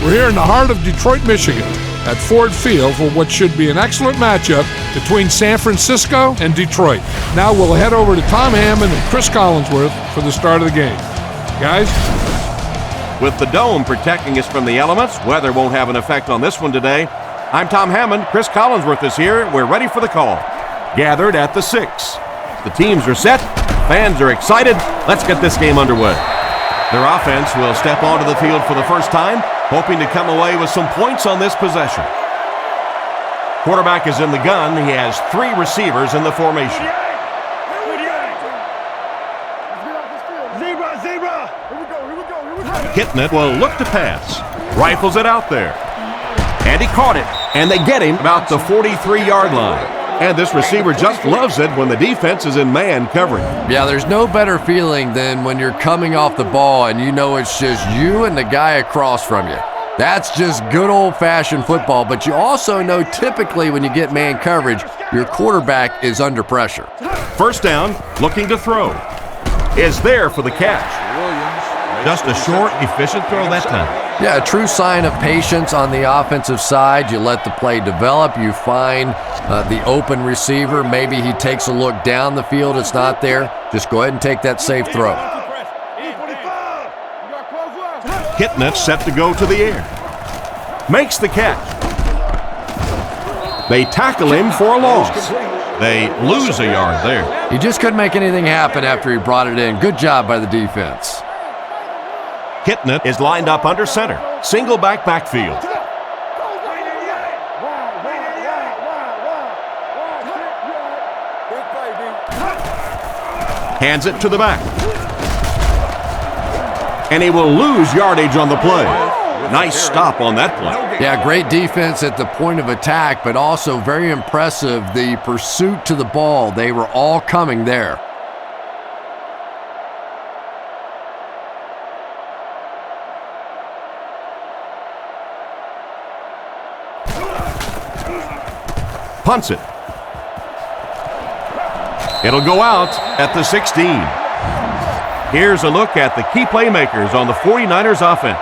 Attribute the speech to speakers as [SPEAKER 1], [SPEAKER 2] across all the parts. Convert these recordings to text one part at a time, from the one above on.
[SPEAKER 1] We're here in the heart of Detroit, Michigan, at Ford Field for what should be an excellent matchup between San Francisco and Detroit. Now we'll head over to Tom Hammond and Chris Collinsworth for the start of the game. Guys?
[SPEAKER 2] With the dome protecting us from the elements, weather won't have an effect on this one today. I'm Tom Hammond. Chris Collinsworth is here. We're ready for the call. Gathered at the 6. The teams are set. Fans are excited. Let's get this game underway. Their offense will step onto the field for the first time, hoping to come away with some points on this possession. Quarterback is in the gun. He has 3 receivers in the formation. Kitnet will look to pass. Rifles it out there. And he caught it. And they get him about the 43-yard line. And this receiver just loves it when the defense is in man covering.
[SPEAKER 3] Yeah, there's no better feeling than when you're coming off the ball and you know it's just you and the guy across from you. That's just good old-fashioned football. But you also know typically when you get man coverage, your quarterback is under pressure.
[SPEAKER 2] First down, looking to throw. Is there for the catch. Just a short, efficient throw that time.
[SPEAKER 3] Yeah, a true sign of patience on the offensive side. You let the play develop. You find the open receiver. Maybe he takes a look down the field. It's not there. Just go ahead and take that safe throw.
[SPEAKER 2] Kitnet set to go to the air. Makes the catch. They tackle him for a loss. They lose a yard there.
[SPEAKER 3] He just couldn't make anything happen after he brought it in. Good job by the defense.
[SPEAKER 2] Kitnet is lined up under center. Single backfield. Hands it to the back. And he will lose yardage on the play. Nice stop on that play.
[SPEAKER 3] Yeah, great defense at the point of attack, but also very impressive the pursuit to the ball. They were all coming there.
[SPEAKER 2] Punts it. It'll go out at the 16. Here's a look at the key playmakers on the 49ers offense.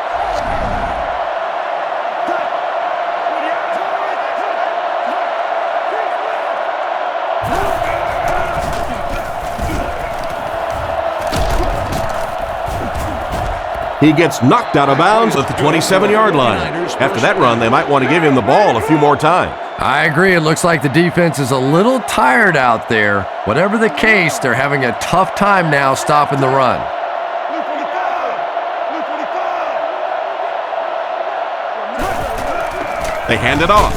[SPEAKER 2] He gets knocked out of bounds at the 27-yard line. After that run, they might want to give him the ball a few more times.
[SPEAKER 3] I agree. It looks like the defense is a little tired out there. Whatever the case, they're having a tough time now stopping the run.
[SPEAKER 2] They hand it off.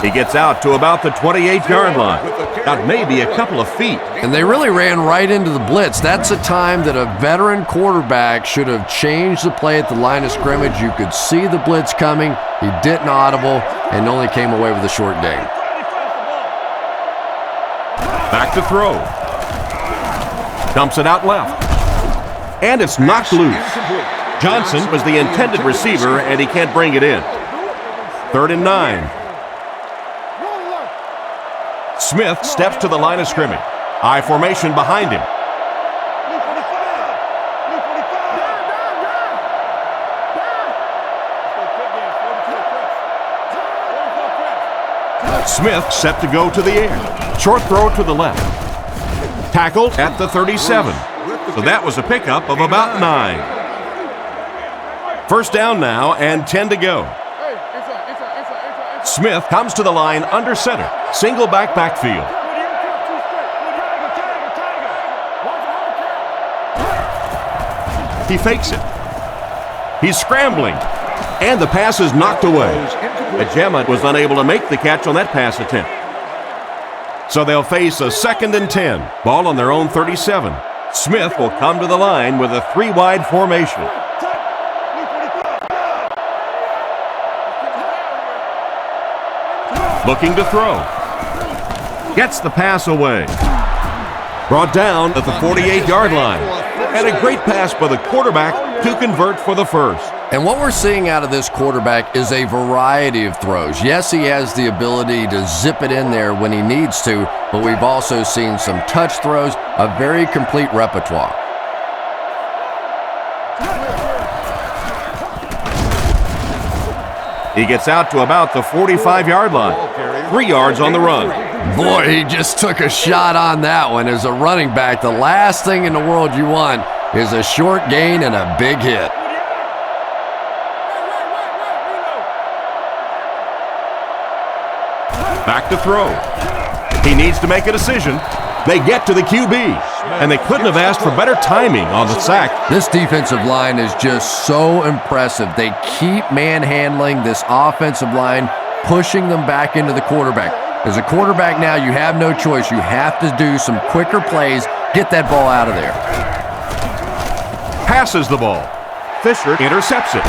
[SPEAKER 2] He gets out to about the 28-yard line. Got maybe a couple of feet.
[SPEAKER 3] And they really ran right into the blitz. That's a time that a veteran quarterback should have changed the play at the line of scrimmage. You could see the blitz coming. He didn't audible and only came away with a short gain.
[SPEAKER 2] Back to throw. Dumps it out left. And it's knocked loose. Johnson was the intended receiver, and he can't bring it in. 3rd and 9. Smith steps to the line of scrimmage. I formation behind him. Smith set to go to the air. Short throw to the left. Tackled at the 37. So that was a pickup of about 9. First down now and 10 to go. Smith comes to the line under center. Single backfield. He fakes it. He's scrambling. And the pass is knocked away. Ajema was unable to make the catch on that pass attempt. So they'll face a 2nd and 10. Ball on their own 37. Smith will come to the line with a 3-wide formation. Looking to throw. Gets the pass away. Brought down at the 48-yard line. And a great pass by the quarterback to convert for the first.
[SPEAKER 3] And what we're seeing out of this quarterback is a variety of throws. Yes, he has the ability to zip it in there when he needs to, but we've also seen some touch throws, a very complete repertoire.
[SPEAKER 2] He gets out to about the 45-yard line. 3 yards on the run.
[SPEAKER 3] Boy, he just took a shot on that one. As a running back, the last thing in the world you want is a short gain and a big hit.
[SPEAKER 2] Back to throw. He needs to make a decision. They get to the QB, and they couldn't have asked for better timing on the sack.
[SPEAKER 3] This defensive line is just so impressive. They keep manhandling this offensive line, pushing them back into the quarterback. As a quarterback now, you have no choice. You have to do some quicker plays, get that ball out of there.
[SPEAKER 2] Passes the ball. Fisher intercepts it.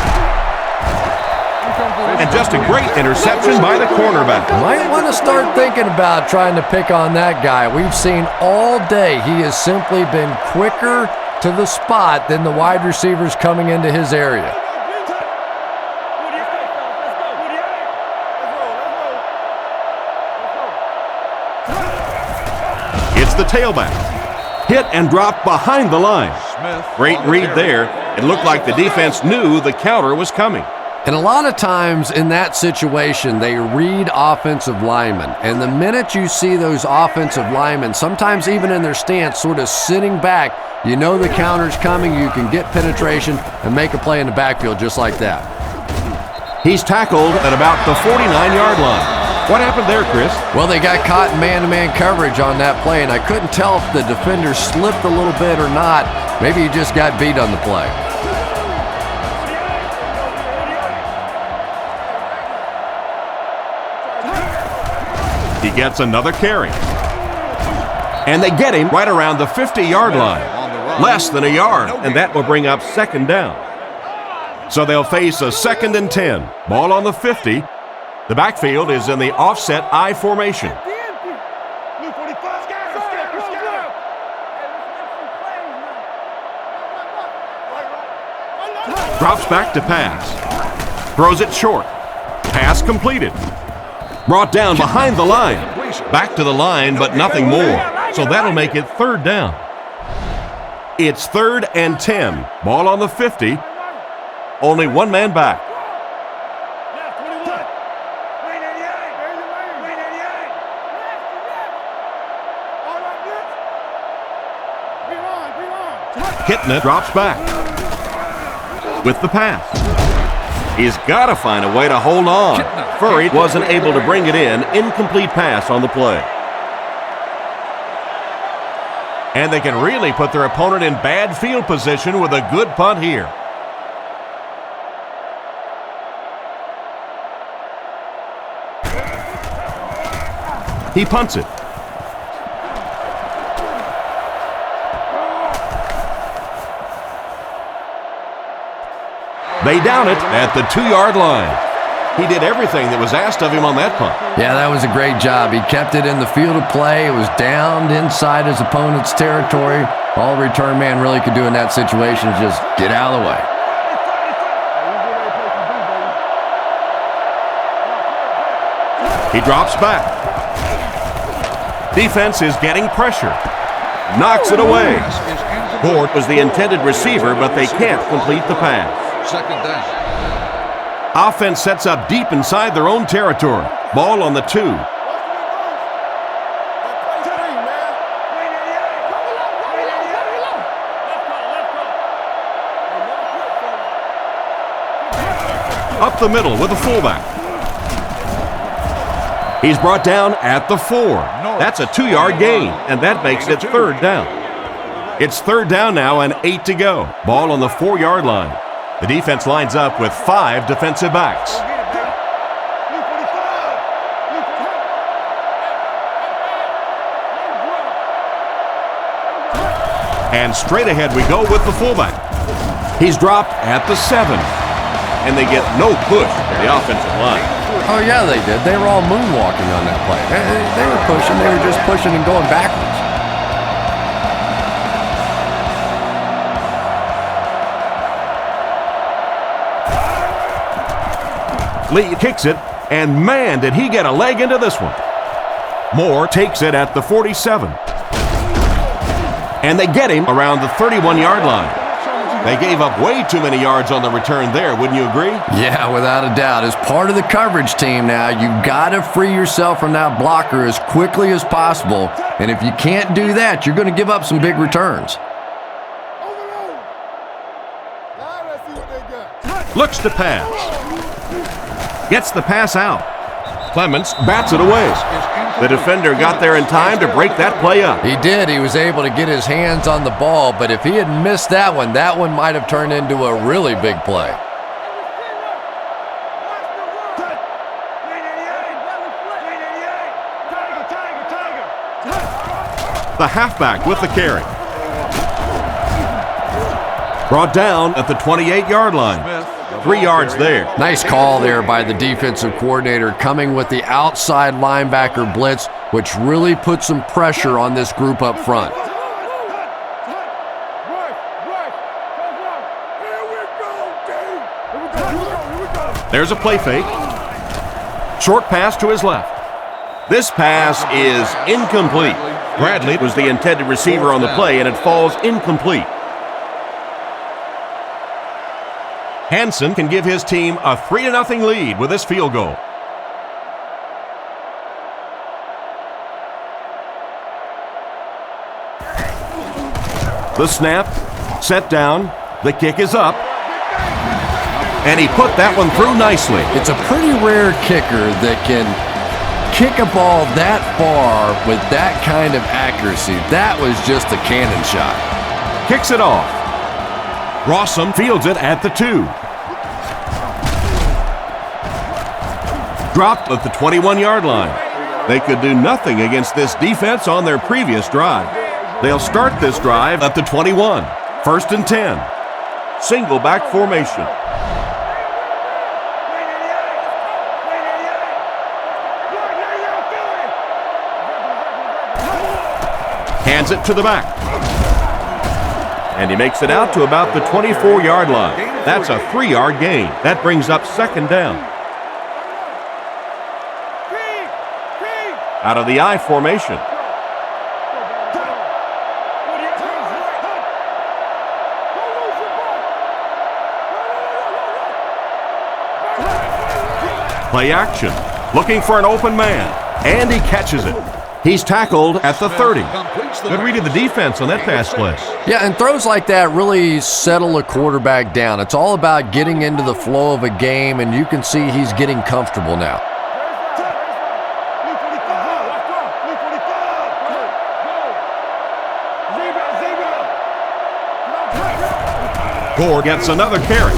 [SPEAKER 2] And just a great interception by the cornerback.
[SPEAKER 3] Might want to start thinking about trying to pick on that guy. We've seen all day he has simply been quicker to the spot than the wide receivers coming into his area.
[SPEAKER 2] It's the tailback. Hit and dropped behind the line. Great read there. It looked like the defense knew the counter was coming.
[SPEAKER 3] And a lot of times in that situation, they read offensive linemen. And the minute you see those offensive linemen, sometimes even in their stance, sort of sitting back, you know the counter's coming, you can get penetration and make a play in the backfield just like that.
[SPEAKER 2] He's tackled at about the 49-yard line. What happened there, Chris?
[SPEAKER 3] Well, they got caught in man-to-man coverage on that play, and I couldn't tell if the defender slipped a little bit or not. Maybe he just got beat on the play.
[SPEAKER 2] He gets another carry. And they get him right around the 50-yard line. Less than a yard, and that will bring up second down. So they'll face a 2nd and 10. Ball on the 50. The backfield is in the offset I formation. Drops back to pass. Throws it short. Pass completed. Brought down behind the line. Back to the line, but nothing more. So that'll make it third down. It's 3rd and 10. Ball on the 50. Only one man back. Kitna drops back with the pass. He's got to find a way to hold on. Furry wasn't able to bring it in. Incomplete pass on the play. And they can really put their opponent in bad field position with a good punt here. He punts it. They down it at the 2-yard line. He did everything that was asked of him on that punt.
[SPEAKER 3] Yeah, that was a great job. He kept it in the field of play. It was downed inside his opponent's territory. All the return man really could do in that situation is just get out of the way.
[SPEAKER 2] He drops back. Defense is getting pressure. Knocks it away. Ford was the intended receiver, but they can't complete the pass.
[SPEAKER 4] Second down.
[SPEAKER 2] Offense sets up deep inside their own territory. Ball on the 2. Up the middle with the fullback. He's brought down at the 4. That's a 2-yard gain, and that makes it third down. It's third down now and 8 to go. Ball on the 4-yard line. The defense lines up with 5 defensive backs. And straight ahead we go with the fullback. He's dropped at the 7. And they get no push from the offensive line.
[SPEAKER 3] Oh, yeah, they did. They were all moonwalking on that play. They were pushing. They were just pushing and going backwards.
[SPEAKER 2] Lee kicks it, and man, did he get a leg into this one. Moore takes it at the 47. And they get him around the 31-yard line. They gave up way too many yards on the return there, wouldn't you agree?
[SPEAKER 3] Yeah, without a doubt. As part of the coverage team now, you've got to free yourself from that blocker as quickly as possible. And if you can't do that, you're going to give up some big returns.
[SPEAKER 2] Looks to pass. Gets the pass out. Clements bats it away. The defender got there in time to break that play up.
[SPEAKER 3] He did. He was able to get his hands on the ball, but if he had missed that one might have turned into a really big play.
[SPEAKER 2] The halfback with the carry. Brought down at the 28-yard line. 3 yards there.
[SPEAKER 3] Nice call there by the defensive coordinator, coming with the outside linebacker blitz, which really put some pressure on this group up front.
[SPEAKER 2] There's a play fake. Short pass to his left. This pass is incomplete. Bradley was the intended receiver on the play, and it falls incomplete. Hansen can give his team a 3-0 lead with this field goal. The snap, set down, the kick is up, and he put that one through nicely.
[SPEAKER 3] It's a pretty rare kicker that can kick a ball that far with that kind of accuracy. That was just a cannon shot.
[SPEAKER 2] Kicks it off. Rossum fields it at the 2. Dropped at the 21-yard line. They could do nothing against this defense on their previous drive. They'll start this drive at the 21. 1st and 10. Single back formation. Hands it to the back. And he makes it out to about the 24-yard line. That's a 3-yard gain. That brings up 2nd down. Out of the I formation. Play action. Looking for an open man. And he catches it. He's tackled at the 30. Good read of the defense on that pass play.
[SPEAKER 3] Yeah, and throws like that really settle a quarterback down. It's all about getting into the flow of a game, and you can see he's getting comfortable now.
[SPEAKER 2] Gore gets another carry.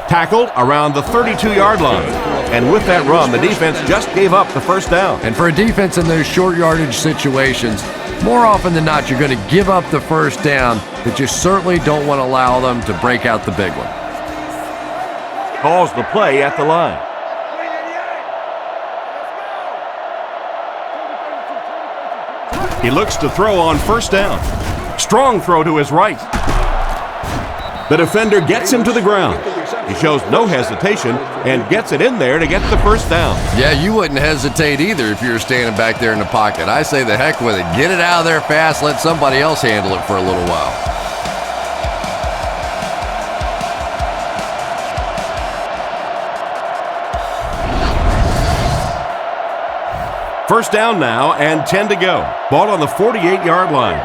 [SPEAKER 2] Tackled around the 32-yard line. And with that run, the defense just gave up the 1st down.
[SPEAKER 3] And for a defense in those short yardage situations, more often than not, you're going to give up the 1st down, but you certainly don't want to allow them to break out the big one.
[SPEAKER 2] Calls the play at the line. He looks to throw on 1st down. Strong throw to his right. The defender gets him to the ground. He shows no hesitation and gets it in there to get the 1st down.
[SPEAKER 3] Yeah, you wouldn't hesitate either if you were standing back there in the pocket. I say the heck with it. Get it out of there fast. Let somebody else handle it for a little while.
[SPEAKER 2] First down now and 10 to go. Ball on the 48-yard line.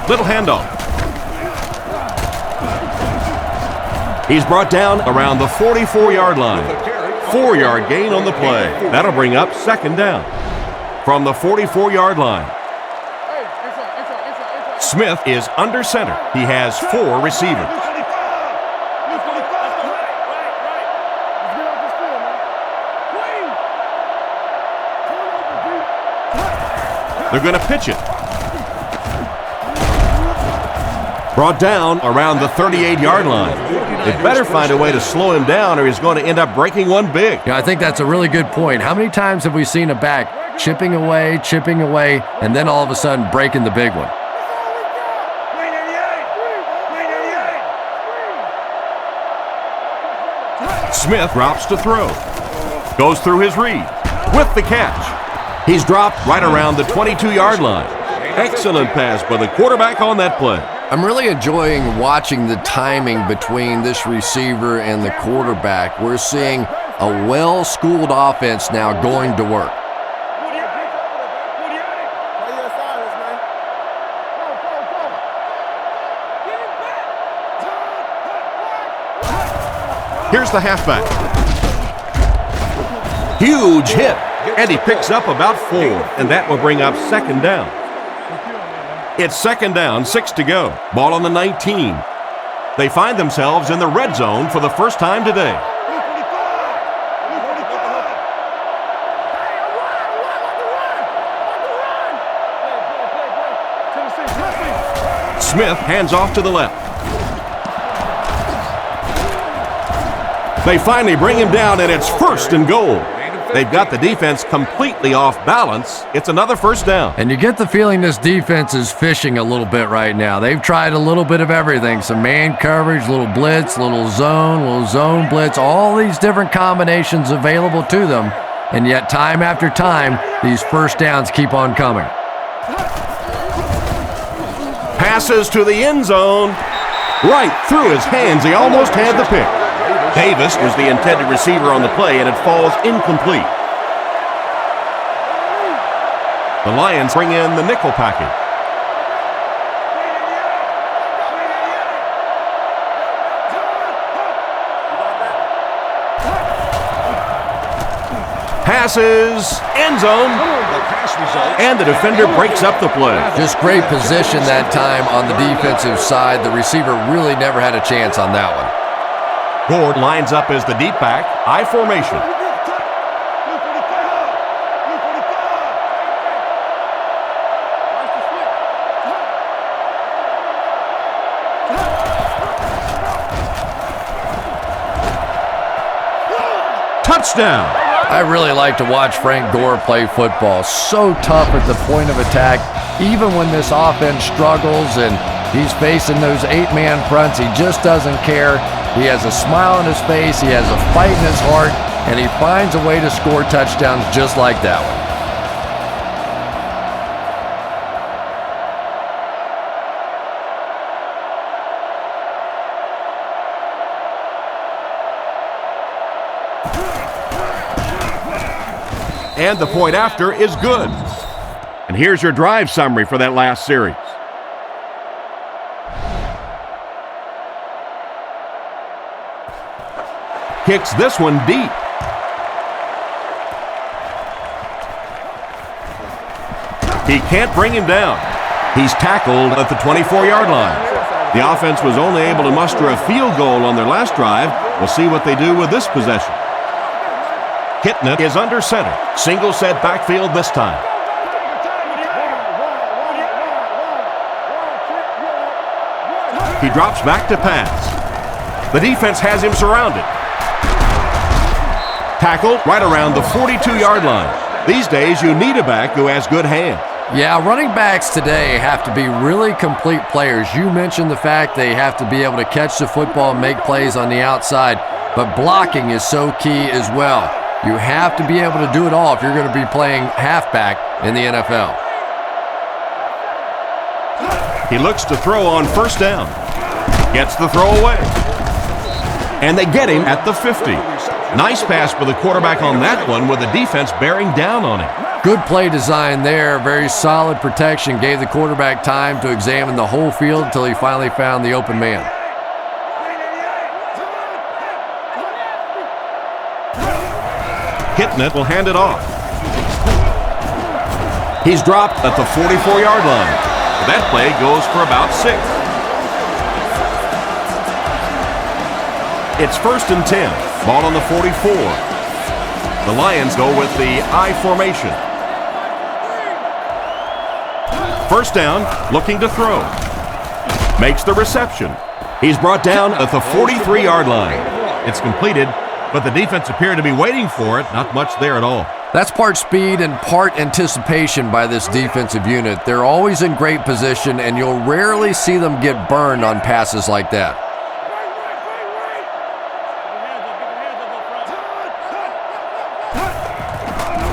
[SPEAKER 2] Little handoff. He's brought down around the 44-yard line. 4-yard gain on the play. That'll bring up 2nd down. From the 44-yard line. Smith is under center. He has 4 receivers. They're going to pitch it. Brought down around the 38-yard line. They better find a way to slow him down or he's going to end up breaking one big.
[SPEAKER 3] Yeah, I think that's a really good point. How many times have we seen a back chipping away, and then all of a sudden breaking the big one?
[SPEAKER 2] Smith drops to throw. Goes through his read with the catch. He's dropped right around the 22-yard line. Excellent pass by the quarterback on that play.
[SPEAKER 3] I'm really enjoying watching the timing between this receiver and the quarterback. We're seeing a well-schooled offense now going to work.
[SPEAKER 2] Here's the halfback. Huge hit. And he picks up about 4, and that will bring up second down. It's second down, 6 to go. Ball on the 19. They find themselves in the red zone for the first time today. Smith hands off to the left. They finally bring him down, and it's first and goal. They've got the defense completely off balance. It's another first down.
[SPEAKER 3] And you get the feeling this defense is fishing a little bit right now. They've tried a little bit of everything. Some man coverage, little blitz, little zone blitz, all these different combinations available to them. And yet time after time, these first downs keep on coming.
[SPEAKER 2] Passes to the end zone. Right through his hands. He almost had the pick. Davis was the intended receiver on the play, and it falls incomplete. The Lions bring in the nickel package. Passes, end zone, and the defender breaks up the play.
[SPEAKER 3] Just great position that time on the defensive side. The receiver really never had a chance on that one.
[SPEAKER 2] Gord lines up as the deep back, I formation. Touchdown!
[SPEAKER 3] I really like to watch Frank Gore play football. So tough at the point of attack. Even when this offense struggles and he's facing those 8-man fronts, he just doesn't care. He has a smile on his face, he has a fight in his heart, and he finds a way to score touchdowns just like that one.
[SPEAKER 2] And the point after is good. And here's your drive summary for that last series. Kicks this one deep. He can't bring him down. He's tackled at the 24-yard line. The offense was only able to muster a field goal on their last drive. We'll see what they do with this possession. Kitna is under center. Single set backfield this time. He drops back to pass. The defense has him surrounded. Tackled right around the 42-yard line. These days, you need a back who has good hands.
[SPEAKER 3] Yeah, running backs today have to be really complete players. You mentioned the fact they have to be able to catch the football and make plays on the outside, but blocking is so key as well. You have to be able to do it all if you're going to be playing halfback in the NFL.
[SPEAKER 2] He looks to throw on first down. Gets the throw away. And they get him at the 50. Nice pass for the quarterback on that one with the defense bearing down on him.
[SPEAKER 3] Good play design there. Very solid protection. Gave the quarterback time to examine the whole field until he finally found the open man.
[SPEAKER 2] Kitnet will hand it off. He's dropped at the 44-yard line. That play goes for about 6. It's first and 10. Ball on the 44. The Lions go with the I formation. First down, looking to throw. Makes the reception. He's brought down at the 43-yard line. It's completed, but the defense appeared to be waiting for it. Not much there at all.
[SPEAKER 3] That's part speed and part anticipation by this defensive unit. They're always in great position, and you'll rarely see them get burned on passes like that.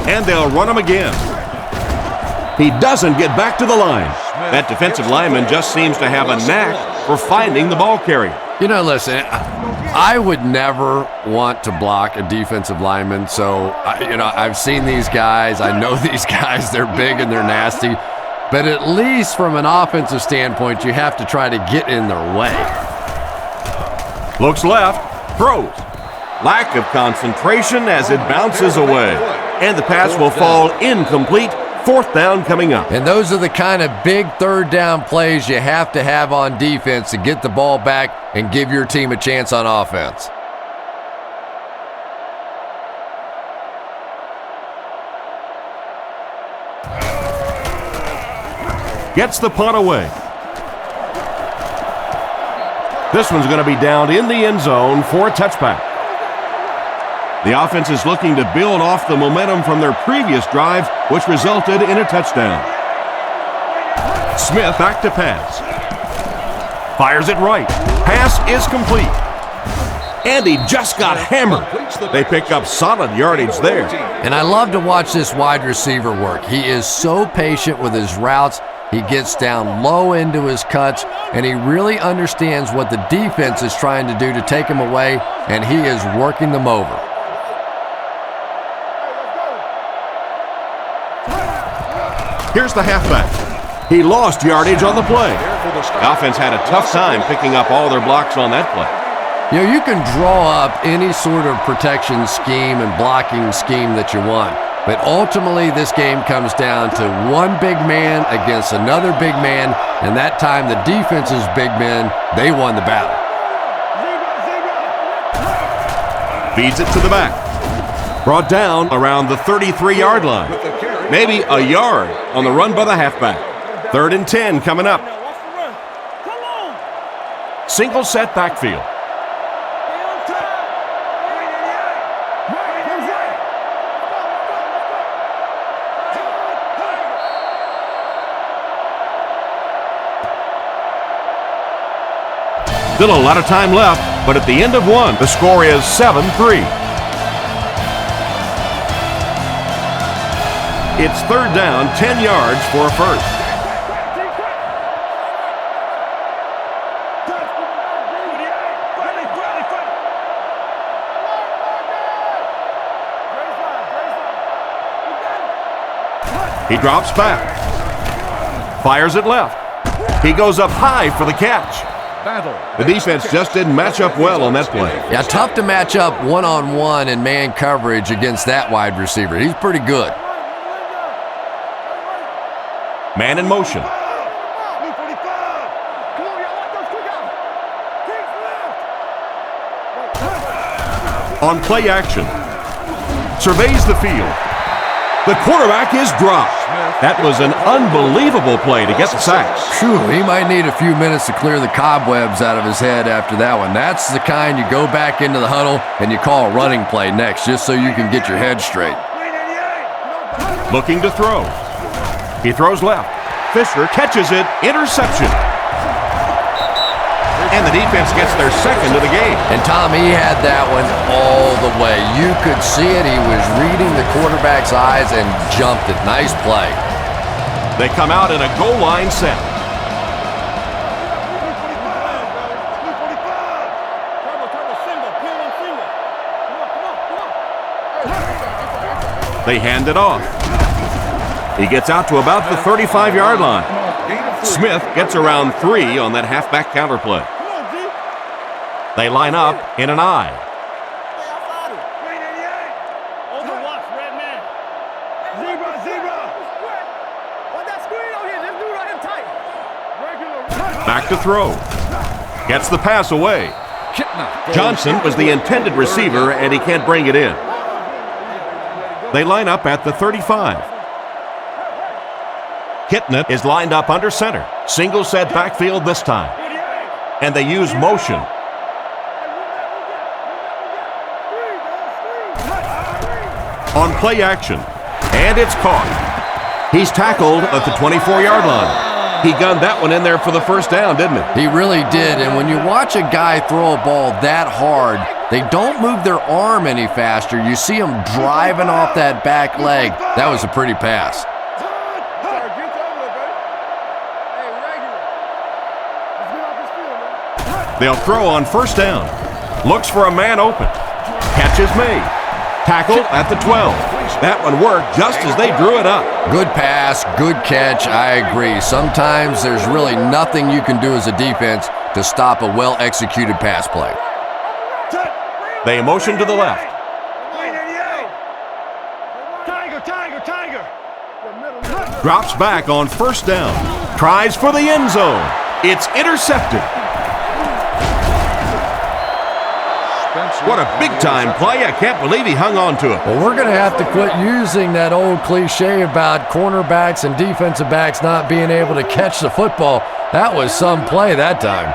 [SPEAKER 2] And they'll run him again. He doesn't get back to the line. That defensive lineman just seems to have a knack for finding the ball carrier.
[SPEAKER 3] You know, listen, I would never want to block a defensive lineman. So, I've seen these guys. I know these guys. They're big and they're nasty. But at least from an offensive standpoint, you have to try to get in their way.
[SPEAKER 2] Looks left, throws. Lack of concentration as it bounces away. And the pass will fall incomplete. Fourth down coming up.
[SPEAKER 3] And those are the kind of big third down plays you have to have on defense to get the ball back and give your team a chance on offense.
[SPEAKER 2] Gets the punt away. This one's going to be down in the end zone for a touchback. The offense is looking to build off the momentum from their previous drive, which resulted in a touchdown. Smith back to pass. Fires it right. Pass is complete. And he just got hammered. They pick up solid yardage there.
[SPEAKER 3] And I love to watch this wide receiver work. He is so patient with his routes. He gets down low into his cuts, and he really understands what the defense is trying to do to take him away, and he is working them over.
[SPEAKER 2] Here's the halfback. He lost yardage on the play. The offense had a tough time picking up all their blocks on that play.
[SPEAKER 3] You can draw up any sort of protection scheme and blocking scheme that you want. But ultimately, this game comes down to one big man against another big man, and that time the defense's big men, they won the battle.
[SPEAKER 2] Feeds it to the back. Brought down around the 33-yard line. Maybe a yard on the run by the halfback. 3rd and 10 coming up. Single set backfield. Still a lot of time left, but at the end of one, the score is 7-3. It's 3rd down, 10 yards for a first. He drops back. Fires it left. He goes up high for the catch. The defense just didn't match up well on that play.
[SPEAKER 3] Yeah, tough to match up one-on-one in man coverage against that wide receiver. He's pretty good.
[SPEAKER 2] Man in motion. On play action. Surveys the field. The quarterback is dropped. That was an unbelievable play to get the sack.
[SPEAKER 3] Phew, he might need a few minutes to clear the cobwebs out of his head after that one. That's the kind you go back into the huddle and you call a running play next just so you can get your head straight.
[SPEAKER 2] Looking to throw. He throws left. Fisher catches it. Interception. And the defense gets their second of the game.
[SPEAKER 3] And Tom, he had that one all the way. You could see it. He was reading the quarterback's eyes and jumped it. Nice play.
[SPEAKER 2] They come out in a goal line set. They hand it off. He gets out to about the 35-yard line. Smith gets around 3 on that halfback counter play. They line up in an I. Back to throw. Gets the pass away. Johnson was the intended receiver, and he can't bring it in. They line up at the 35. Kitna is lined up under center. Single set backfield this time. And they use motion. On play action. And it's caught. He's tackled at the 24-yard line. He gunned that one in there for the first down, didn't he?
[SPEAKER 3] He really did. And when you watch a guy throw a ball that hard, They don't move their arm any faster. You see them driving off that back leg. That was a pretty pass.
[SPEAKER 2] They'll throw on first down. Looks for a man open. Catch is made. Tackle at the 12. That one worked just as they drew it up.
[SPEAKER 3] Good pass, good catch, I agree. Sometimes there's really nothing you can do as a defense to stop a well-executed pass play.
[SPEAKER 2] They motion to the left. Drops back on first down. Tries for the end zone. It's intercepted. What a big-time play. I can't believe he hung on to it.
[SPEAKER 3] Well, we're going to have to quit using that old cliche about cornerbacks and defensive backs not being able to catch the football. That was some play that time.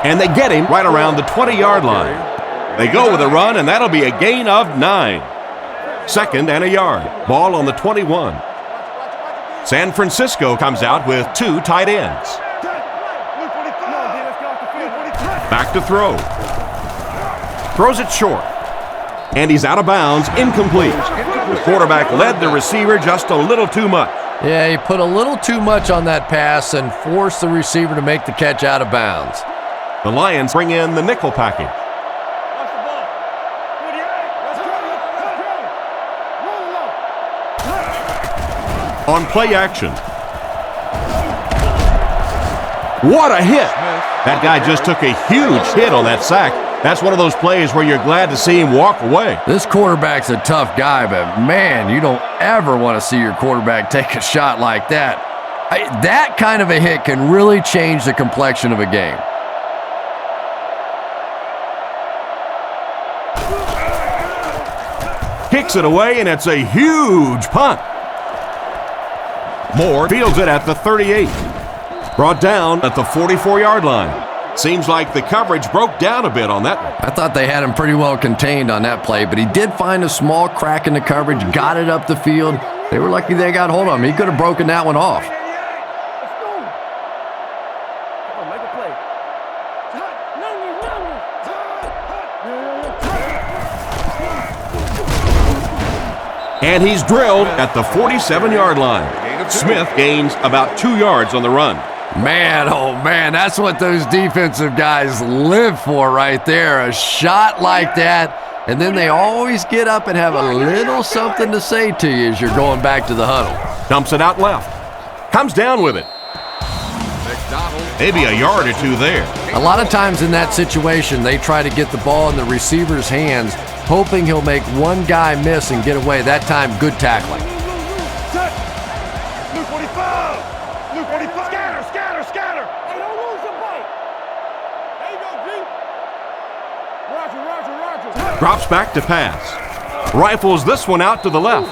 [SPEAKER 2] And they get him right around the 20-yard line. They go with a run, and that'll be a gain of 9. 2nd and a yard. Ball on the 21. San Francisco comes out with 2 tight ends. Back to throw. Throws it short. And he's out of bounds, incomplete. The quarterback led the receiver just a little too much.
[SPEAKER 3] Yeah, he put a little too much on that pass and forced the receiver to make the catch out of bounds.
[SPEAKER 2] The Lions bring in the nickel package. On play action. What a hit! That guy just took a huge hit on that sack. That's one of those plays where you're glad to see him walk away.
[SPEAKER 3] This quarterback's a tough guy, but man, you don't ever want to see your quarterback take a shot like that. That kind of a hit can really change the complexion of a game.
[SPEAKER 2] Kicks it away, and it's a huge punt. Moore fields it at the 38. Brought down at the 44-yard line. Seems like the coverage broke down a bit on that one.
[SPEAKER 3] I thought they had him pretty well contained on that play, but he did find a small crack in the coverage, got it up the field. They were lucky they got hold of him. He could have broken that one off.
[SPEAKER 2] And he's drilled at the 47-yard line. Smith gains about 2 yards on the run.
[SPEAKER 3] Man, oh man, that's what those defensive guys live for right there. A shot like that, and then they always get up and have a little something to say to you as you're going back to the huddle.
[SPEAKER 2] Dumps it out left. Comes down with it. Maybe a yard or 2 there.
[SPEAKER 3] A lot of times in that situation, they try to get the ball in the receiver's hands, hoping he'll make one guy miss and get away. That time, good tackling. Drops back to pass.
[SPEAKER 2] Rifles this one out to the left.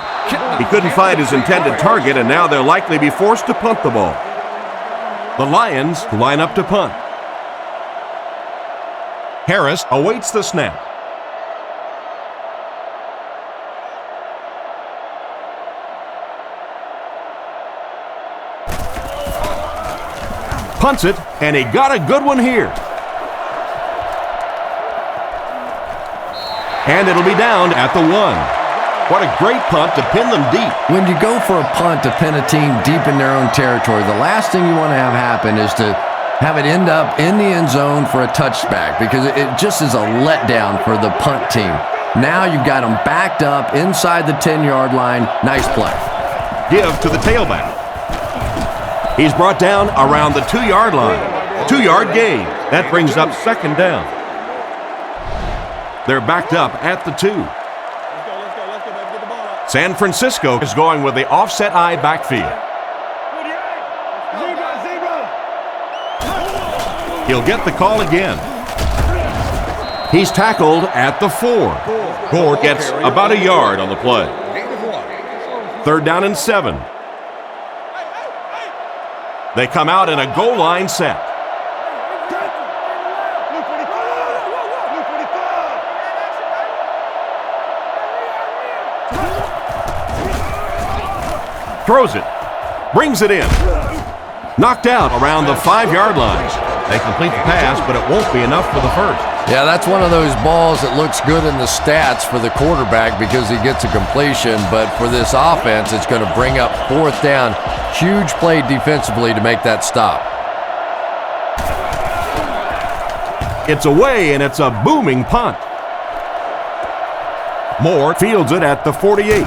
[SPEAKER 2] He couldn't find his intended target, and now they'll likely be forced to punt the ball. The Lions line up to punt. Harris awaits the snap. Punts it, and he got a good one here. And it'll be down at the 1. What a great punt to pin them deep.
[SPEAKER 3] When you go for a punt to pin a team deep in their own territory, the last thing you want to have happen is to have it end up in the end zone for a touchback, because it just is a letdown for the punt team. Now you've got them backed up inside the 10-yard line. Nice play.
[SPEAKER 2] Give to the tailback. He's brought down around the 2-yard line. 2-yard gain. That brings up 2nd down. They're backed up at the 2. San Francisco is going with the offset eye backfield. He'll get the call again. He's tackled at the 4. Gore gets about a yard on the play. 3rd down and 7. They come out in a goal line set. Throws it. Brings it in. Knocked out around the 5-yard line. They complete the pass, but it won't be enough for the first.
[SPEAKER 3] Yeah, that's one of those balls that looks good in the stats for the quarterback because he gets a completion, but for this offense, it's going to bring up 4th down. Huge play defensively to make that stop.
[SPEAKER 2] It's away, and it's a booming punt. Moore fields it at the 48.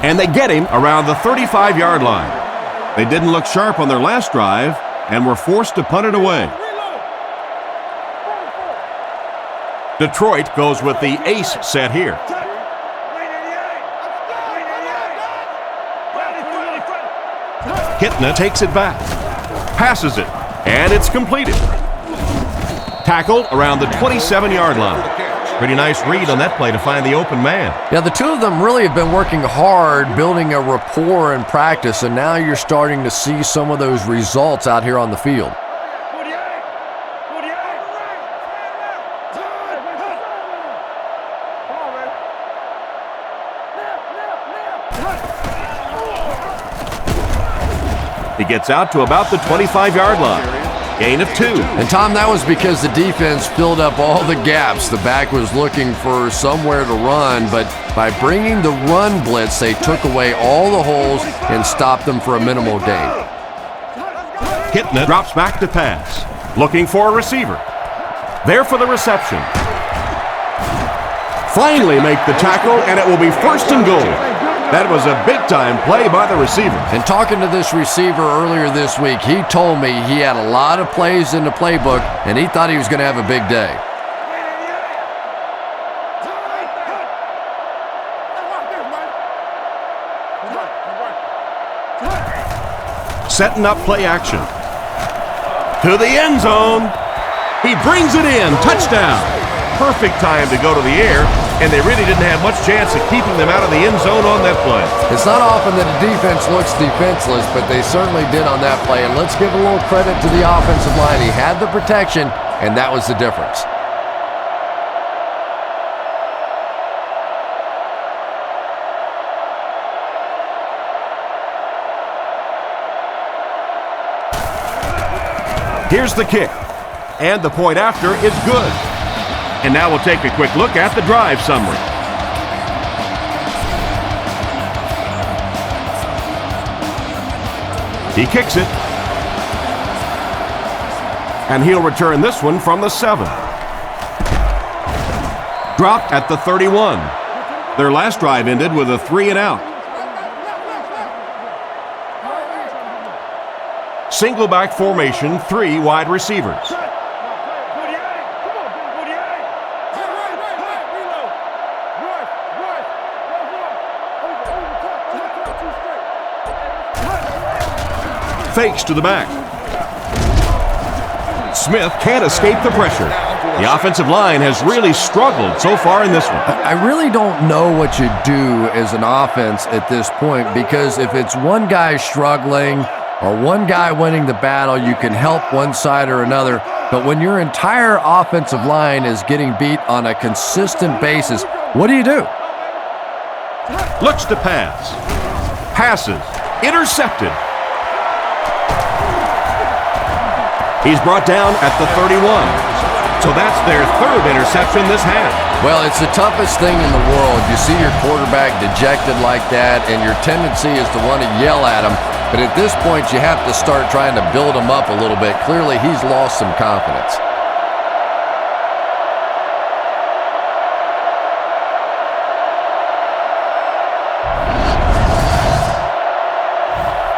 [SPEAKER 2] And they get him around the 35-yard line. They didn't look sharp on their last drive and were forced to punt it away. Detroit goes with the ace set here. Kitna takes it back, passes it, and it's completed. Tackled around the 27-yard line. Pretty nice read on that play to find the open man.
[SPEAKER 3] Yeah, the two of them really have been working hard, building a rapport in practice, and now you're starting to see some of those results out here on the field.
[SPEAKER 2] He gets out to about the 25-yard line. Gain of 2.
[SPEAKER 3] And Tom, that was because the defense filled up all the gaps. The back was looking for somewhere to run, but by bringing the run blitz, they took away all the holes and stopped them for a minimal gain.
[SPEAKER 2] Kitna drops back to pass, looking for a receiver. There for the reception. Finally make the tackle, and it will be 1st and goal. That was a big-time play by the receiver.
[SPEAKER 3] And talking to this receiver earlier this week, he told me he had a lot of plays in the playbook, and he thought he was going to have a big day.
[SPEAKER 2] Setting up play action. To the end zone. He brings it in. Touchdown. Perfect time to go to the air, and they really didn't have much chance of keeping them out of the end zone on that play.
[SPEAKER 3] It's not often that a defense looks defenseless, but they certainly did on that play, and let's give a little credit to the offensive line. He had the protection, and that was the difference.
[SPEAKER 2] Here's the kick, and the point after is good. And now we'll take a quick look at the drive summary. He kicks it. And he'll return this one from the 7. Dropped at the 31. Their last drive ended with a 3-and-out. Single back formation, 3 wide receivers. Fakes to the back. Smith can't escape the pressure. The offensive line has really struggled so far in this one.
[SPEAKER 3] I really don't know what you do as an offense at this point, because if it's one guy struggling or one guy winning the battle, you can help one side or another. But when your entire offensive line is getting beat on a consistent basis, what do you do?
[SPEAKER 2] Looks to pass. Passes. Intercepted. He's brought down at the 31. So that's their 3rd interception this half.
[SPEAKER 3] Well, it's the toughest thing in the world. You see your quarterback dejected like that, and your tendency is to want to yell at him. But at this point, you have to start trying to build him up a little bit. Clearly, he's lost some confidence.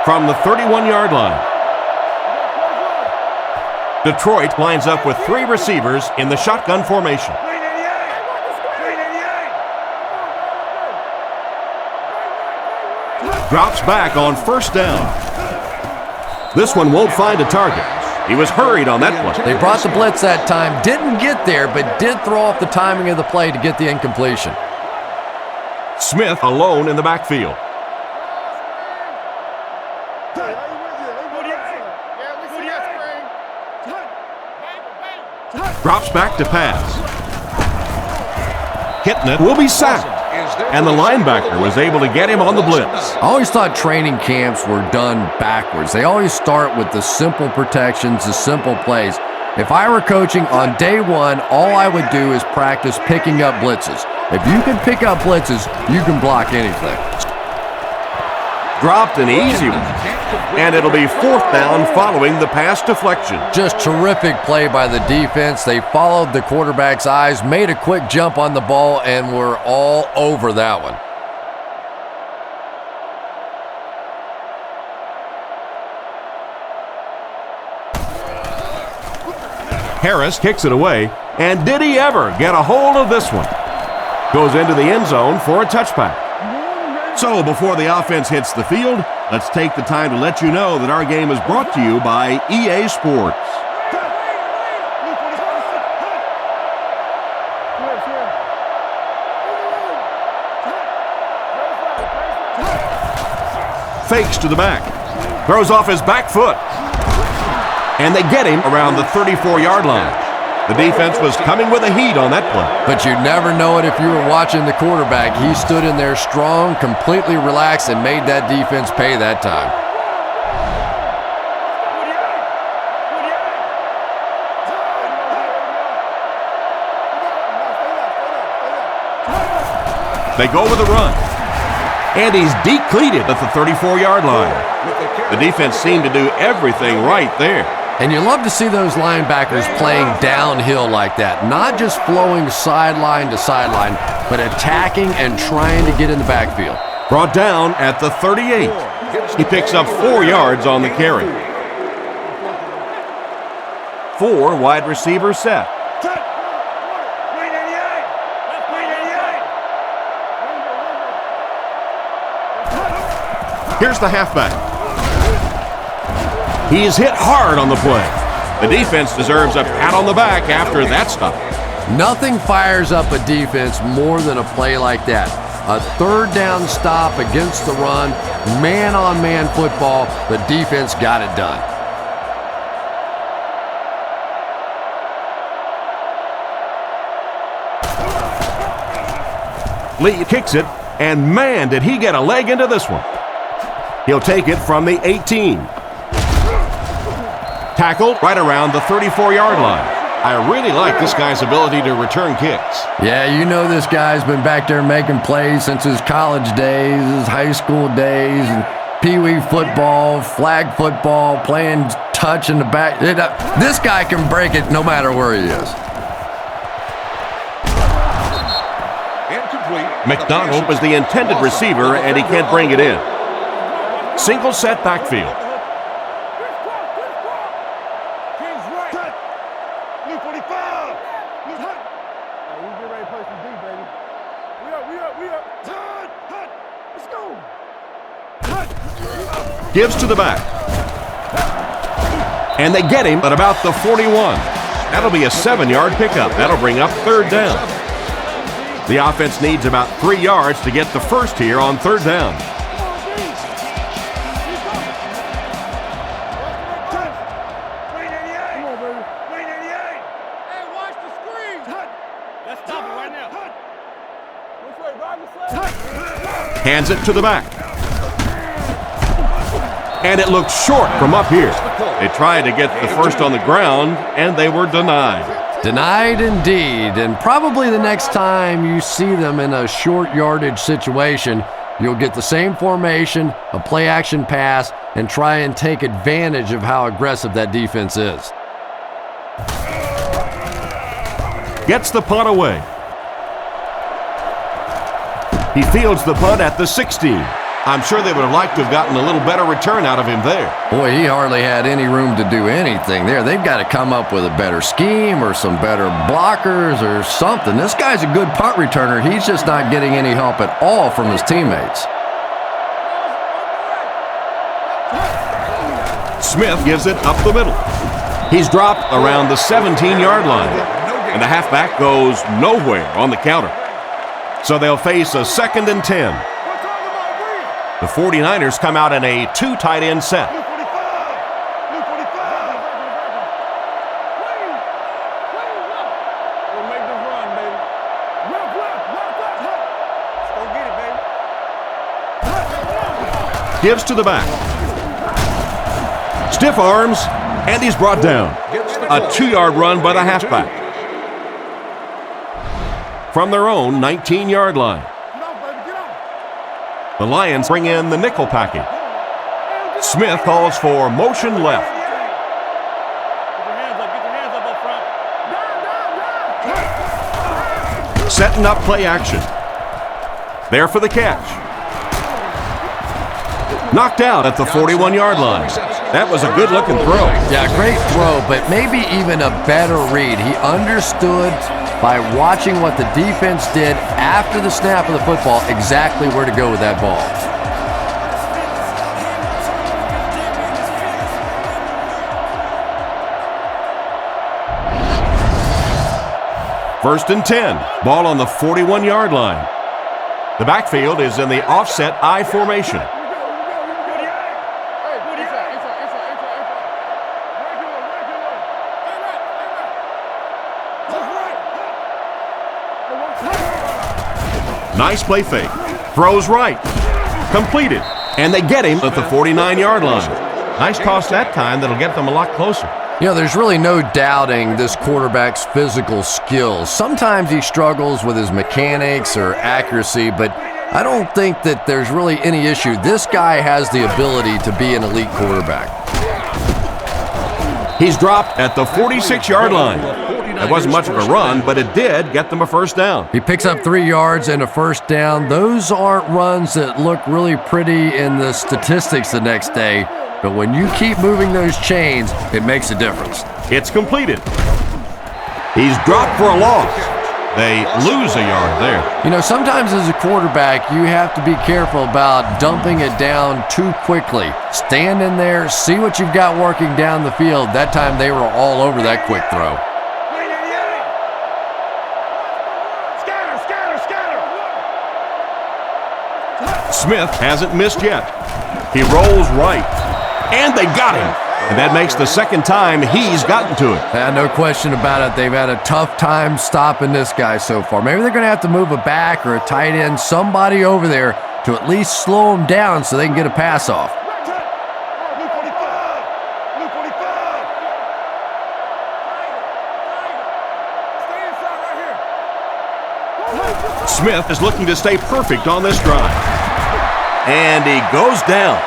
[SPEAKER 2] From the 31-yard line, Detroit lines up with 3 receivers in the shotgun formation. Drops back on 1st down. This one won't find a target. He was hurried on that play.
[SPEAKER 3] They brought the blitz that time, didn't get there, but did throw off the timing of the play to get the incompletion.
[SPEAKER 2] Smith alone in the backfield. Drops back to pass. Kitna will be sacked. and the linebacker was able to get him on the blitz.
[SPEAKER 3] I always thought training camps were done backwards. They always start with the simple protections, the simple plays. If I were coaching on day one, all I would do is practice picking up blitzes. If you can pick up blitzes, you can block anything.
[SPEAKER 2] Dropped an easy one. And it'll be 4th down following the pass deflection.
[SPEAKER 3] Just terrific play by the defense. They followed the quarterback's eyes, made a quick jump on the ball, and were all over that one.
[SPEAKER 2] Harris kicks it away, and did he ever get a hold of this one? Goes into the end zone for a touchback. So before the offense hits the field, let's take the time to let you know that our game is brought to you by EA Sports. Fakes to the back. Throws off his back foot. And they get him around the 34-yard line. The defense was coming with a heat on that play.
[SPEAKER 3] But you'd never know it if you were watching the quarterback. He stood in there strong, completely relaxed, and made that defense pay that time.
[SPEAKER 2] They go with a run. And he's decleated at the 34-yard line. The defense seemed to do everything right there.
[SPEAKER 3] And you love to see those linebackers playing downhill like that, not just flowing sideline to sideline, but attacking and trying to get in the backfield.
[SPEAKER 2] Brought down at the 38. He picks up 4 yards on the carry. 4 wide receivers set. Here's the halfback. He's hit hard on the play. The defense deserves a pat on the back after that stop.
[SPEAKER 3] Nothing fires up a defense more than a play like that. A 3rd down stop against the run, man-on-man football. The defense got it done.
[SPEAKER 2] Lee kicks it, and man, did he get a leg into this one. He'll take it from the 18. Tackled right around the 34-yard line. I really like this guy's ability to return kicks.
[SPEAKER 3] Yeah, you know this guy's been back there making plays since his college days, his high school days, and pee-wee football, flag football, playing touch in the back. This guy can break it no matter where he is.
[SPEAKER 2] McDonald was the intended receiver, and he can't bring it in. Single set backfield. Gives to the back. And they get him at about the 41. That'll be a 7-yard pickup. That'll bring up 3rd down. The offense needs about 3 yards to get the first here on 3rd down. Hands it to the back. And it looked short from up here. They tried to get the first on the ground, and they were denied.
[SPEAKER 3] Denied indeed, and probably the next time you see them in a short yardage situation, you'll get the same formation, a play-action pass, and try and take advantage of how aggressive that defense is.
[SPEAKER 2] Gets the punt away. He fields the punt at the 16. I'm sure they would have liked to have gotten a little better return out of him there.
[SPEAKER 3] Boy, he hardly had any room to do anything there. They've got to come up with a better scheme or some better blockers or something. This guy's a good punt returner. He's just not getting any help at all from his teammates.
[SPEAKER 2] Smith gives it up the middle. He's dropped around the 17-yard line, and the halfback goes nowhere on the counter. So they'll face a 2nd and 10. The 49ers come out in a 2 tight end set. gives to the back. Stiff arms, and he's brought down. A 2-yard run by the halfback. From their own 19-yard line. The Lions bring in the nickel package. Smith calls for motion left. Setting up play action. There for the catch. Knocked out at the 41-yard line. That was a good-looking throw.
[SPEAKER 3] Yeah, great throw, but maybe even a better read. He understood by watching what the defense did after the snap of the football exactly where to go with that ball.
[SPEAKER 2] First and 10. Ball on the 41-yard line. The backfield is in the offset I formation. Nice play fake. Throws right. Completed. And they get him at the 49-yard line. Nice toss that time that'll get them a lot closer.
[SPEAKER 3] You know, there's really no doubting this quarterback's physical skills. Sometimes he struggles with his mechanics or accuracy, but I don't think that there's really any issue. This guy has the ability to be an elite quarterback.
[SPEAKER 2] He's dropped at the 46-yard line. It wasn't much of a run, but it did get them a first down.
[SPEAKER 3] He picks up 3 yards and a first down. Those aren't runs that look really pretty in the statistics the next day, but when you keep moving those chains, it makes a difference.
[SPEAKER 2] It's completed. He's dropped for a loss. They lose a yard there.
[SPEAKER 3] You know, sometimes as a quarterback, you have to be careful about dumping it down too quickly. Stand in there, see what you've got working down the field. That time they were all over that quick throw.
[SPEAKER 2] Smith hasn't missed yet. He rolls right, and they got him. And that makes the second time he's gotten to it.
[SPEAKER 3] No question about it. They've had a tough time stopping this guy so far. Maybe they're going to have to move a back or a tight end, somebody over there to at least slow him down so they can get a pass off.
[SPEAKER 2] Smith is looking to stay perfect on this drive. And he goes down.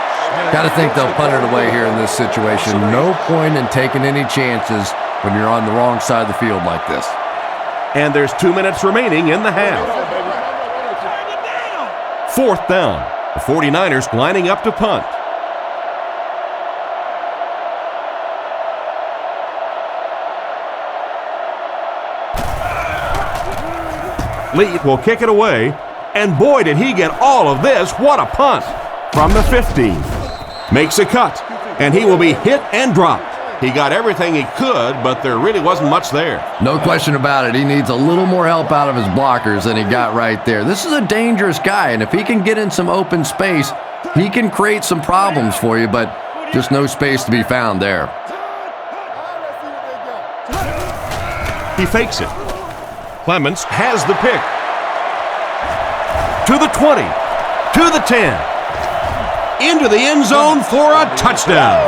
[SPEAKER 3] Got to think they'll punt it away here in this situation. No point in taking any chances when you're on the wrong side of the field like this.
[SPEAKER 2] And there's 2 minutes remaining in the half. Fourth down. The 49ers lining up to punt. Lee will kick it away. And boy, did he get all of this. What a punt from the 15. Makes a cut, and he will be hit and dropped. He got everything he could, but there really wasn't much there.
[SPEAKER 3] No question about it. He needs a little more help out of his blockers than he got right there. This is a dangerous guy, and if he can get in some open space, he can create some problems for you, but just no space to be found there.
[SPEAKER 2] He fakes it. Clements has the pick. To the 20, to the 10, into the end zone for a touchdown.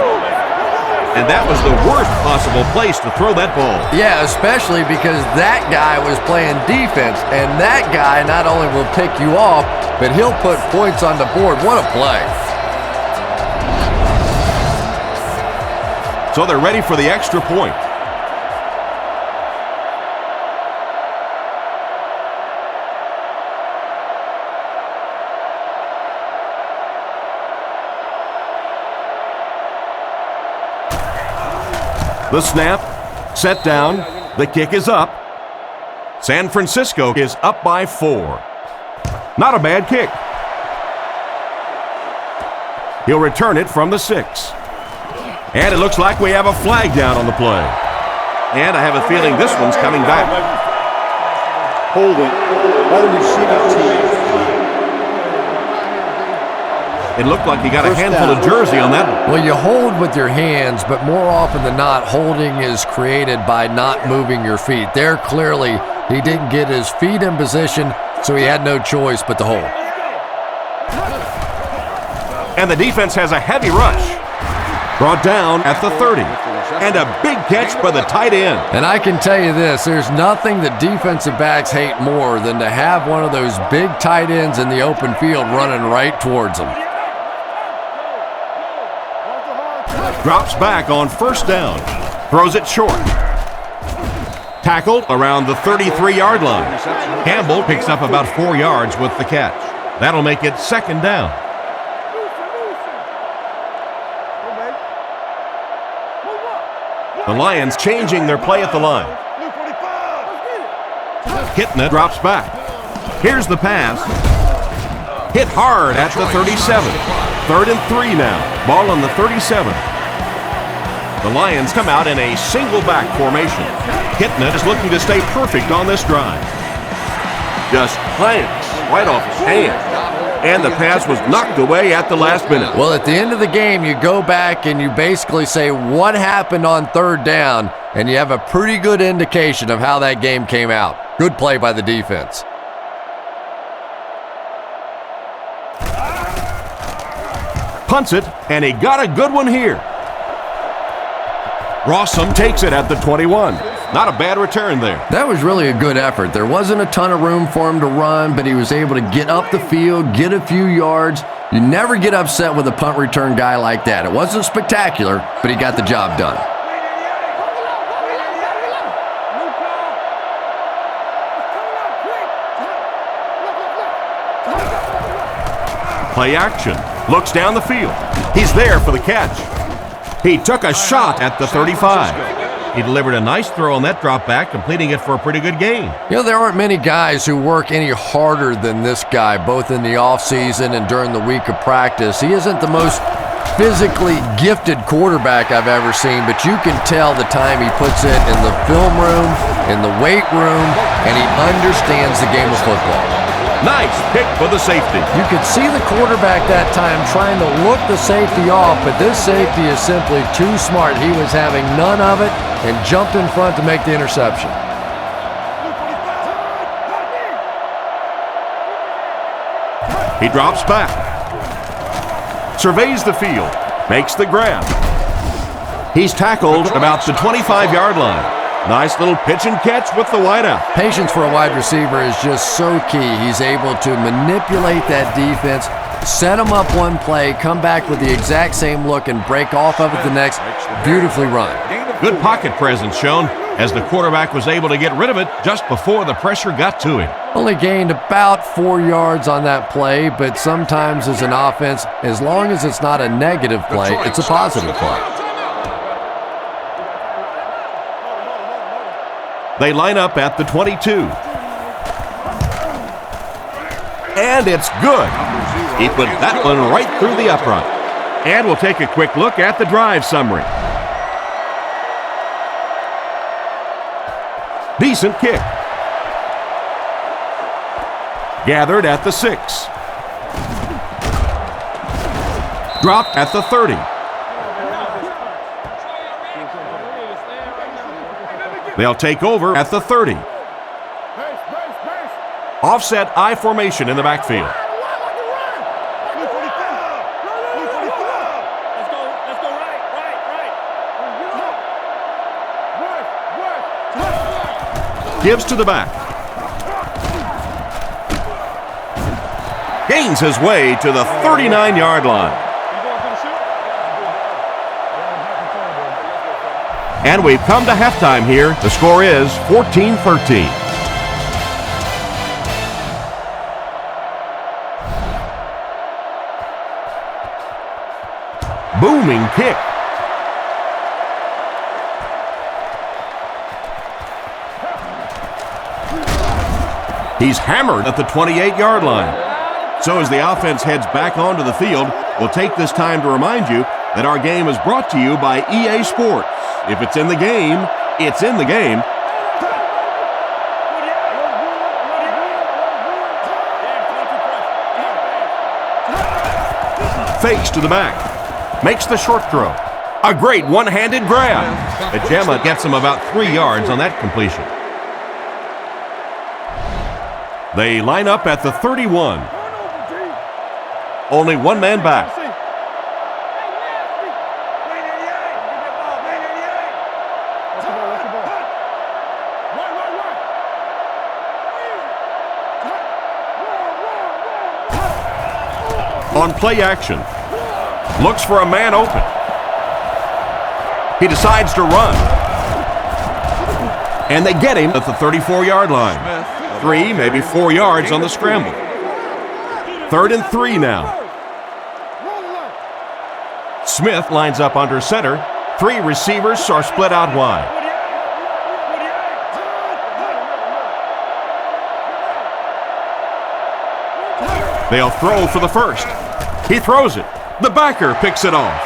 [SPEAKER 2] And that was the worst possible place to throw that ball.
[SPEAKER 3] Yeah, especially because that guy was playing defense, and that guy not only will pick you off, but he'll put points on the board. What a play.
[SPEAKER 2] So they're ready for the extra point. The snap, set down, the kick is up. San Francisco is up by 4. Not a bad kick. He'll return it from the 6. And it looks like we have a flag down on the play. And I have a feeling this one's coming back.
[SPEAKER 4] Holding on the receiving team.
[SPEAKER 2] It looked like he got a handful of jersey on that one.
[SPEAKER 3] Well, you hold with your hands, but more often than not, holding is created by not moving your feet. There, clearly, he didn't get his feet in position, so he had no choice but to hold.
[SPEAKER 2] And the defense has a heavy rush. Brought down at the 30. And a big catch by the tight end.
[SPEAKER 3] And I can tell you this, there's nothing that defensive backs hate more than to have one of those big tight ends in the open field running right towards them.
[SPEAKER 2] Drops back on first down. Throws it short. Tackled around the 33-yard line. Campbell picks up about 4 yards with the catch. That'll make it second down. The Lions changing their play at the line. Kitna drops back. Here's the pass. Hit hard at the 37. 3rd and 3 now. Ball on the 37. The Lions come out in a single back formation. Kitna is looking to stay perfect on this drive. Just clanks right off his hand. And the pass was knocked away at the last minute.
[SPEAKER 3] Well, at the end of the game, you go back and you basically say what happened on 3rd down, and you have a pretty good indication of how that game came out. Good play by the defense.
[SPEAKER 2] Punts it, and he got a good one here. Rossum takes it at the 21. Not a bad return there.
[SPEAKER 3] That was really a good effort. There wasn't a ton of room for him to run, but he was able to get up the field, get a few yards. You never get upset with a punt return guy like that. It wasn't spectacular, but he got the job done.
[SPEAKER 2] Play action. Looks down the field. He's there for the catch. He took a shot at the 35. He delivered a nice throw on that drop back, completing it for a pretty good gain.
[SPEAKER 3] You know, there aren't many guys who work any harder than this guy, both in the offseason and during the week of practice. He isn't the most physically gifted quarterback I've ever seen, but you can tell the time he puts in the film room, in the weight room, and he understands the game of football.
[SPEAKER 2] Nice pick for the safety.
[SPEAKER 3] You could see the quarterback that time trying to look the safety off, but this safety is simply too smart. He was having none of it and jumped in front to make the interception.
[SPEAKER 2] He drops back. Surveys the field. Makes the grab. He's tackled about the 25-yard line. Nice little pitch and catch with the wideout.
[SPEAKER 3] Patience for a wide receiver is just so key. He's able to manipulate that defense, set him up one play, come back with the exact same look, and break off of it the next. Beautifully run.
[SPEAKER 2] Good pocket presence shown as the quarterback was able to get rid of it just before the pressure got to him.
[SPEAKER 3] Only gained about 4 yards on that play, but sometimes as an offense, as long as it's not a negative play, it's a positive play.
[SPEAKER 2] They line up at the 22. And it's good. He put that one right through the upright. And we'll take a quick look at the drive summary. Decent kick. Gathered at the 6. Dropped at the 30. They'll take over at the 30. Offset I formation in the backfield. Gives to the back. Gains his way to the 39-yard line. And we've come to halftime here. The score is 14-13. Booming kick. He's hammered at the 28-yard line. So as the offense heads back onto the field, we'll take this time to remind you that our game is brought to you by EA Sports. If it's in the game, it's in the game. Fakes to the back. Makes the short throw. A great one-handed grab. Ajema gets him about 3 yards on that completion. They line up at the 31. Only one man back. On play action, looks for a man open. He decides to run. And they get him at the 34-yard line. 3, maybe 4 yards on the scramble. 3rd and 3 now. Smith lines up under center. 3 receivers are split out wide. They'll throw for the first. He throws it. The backer picks it off.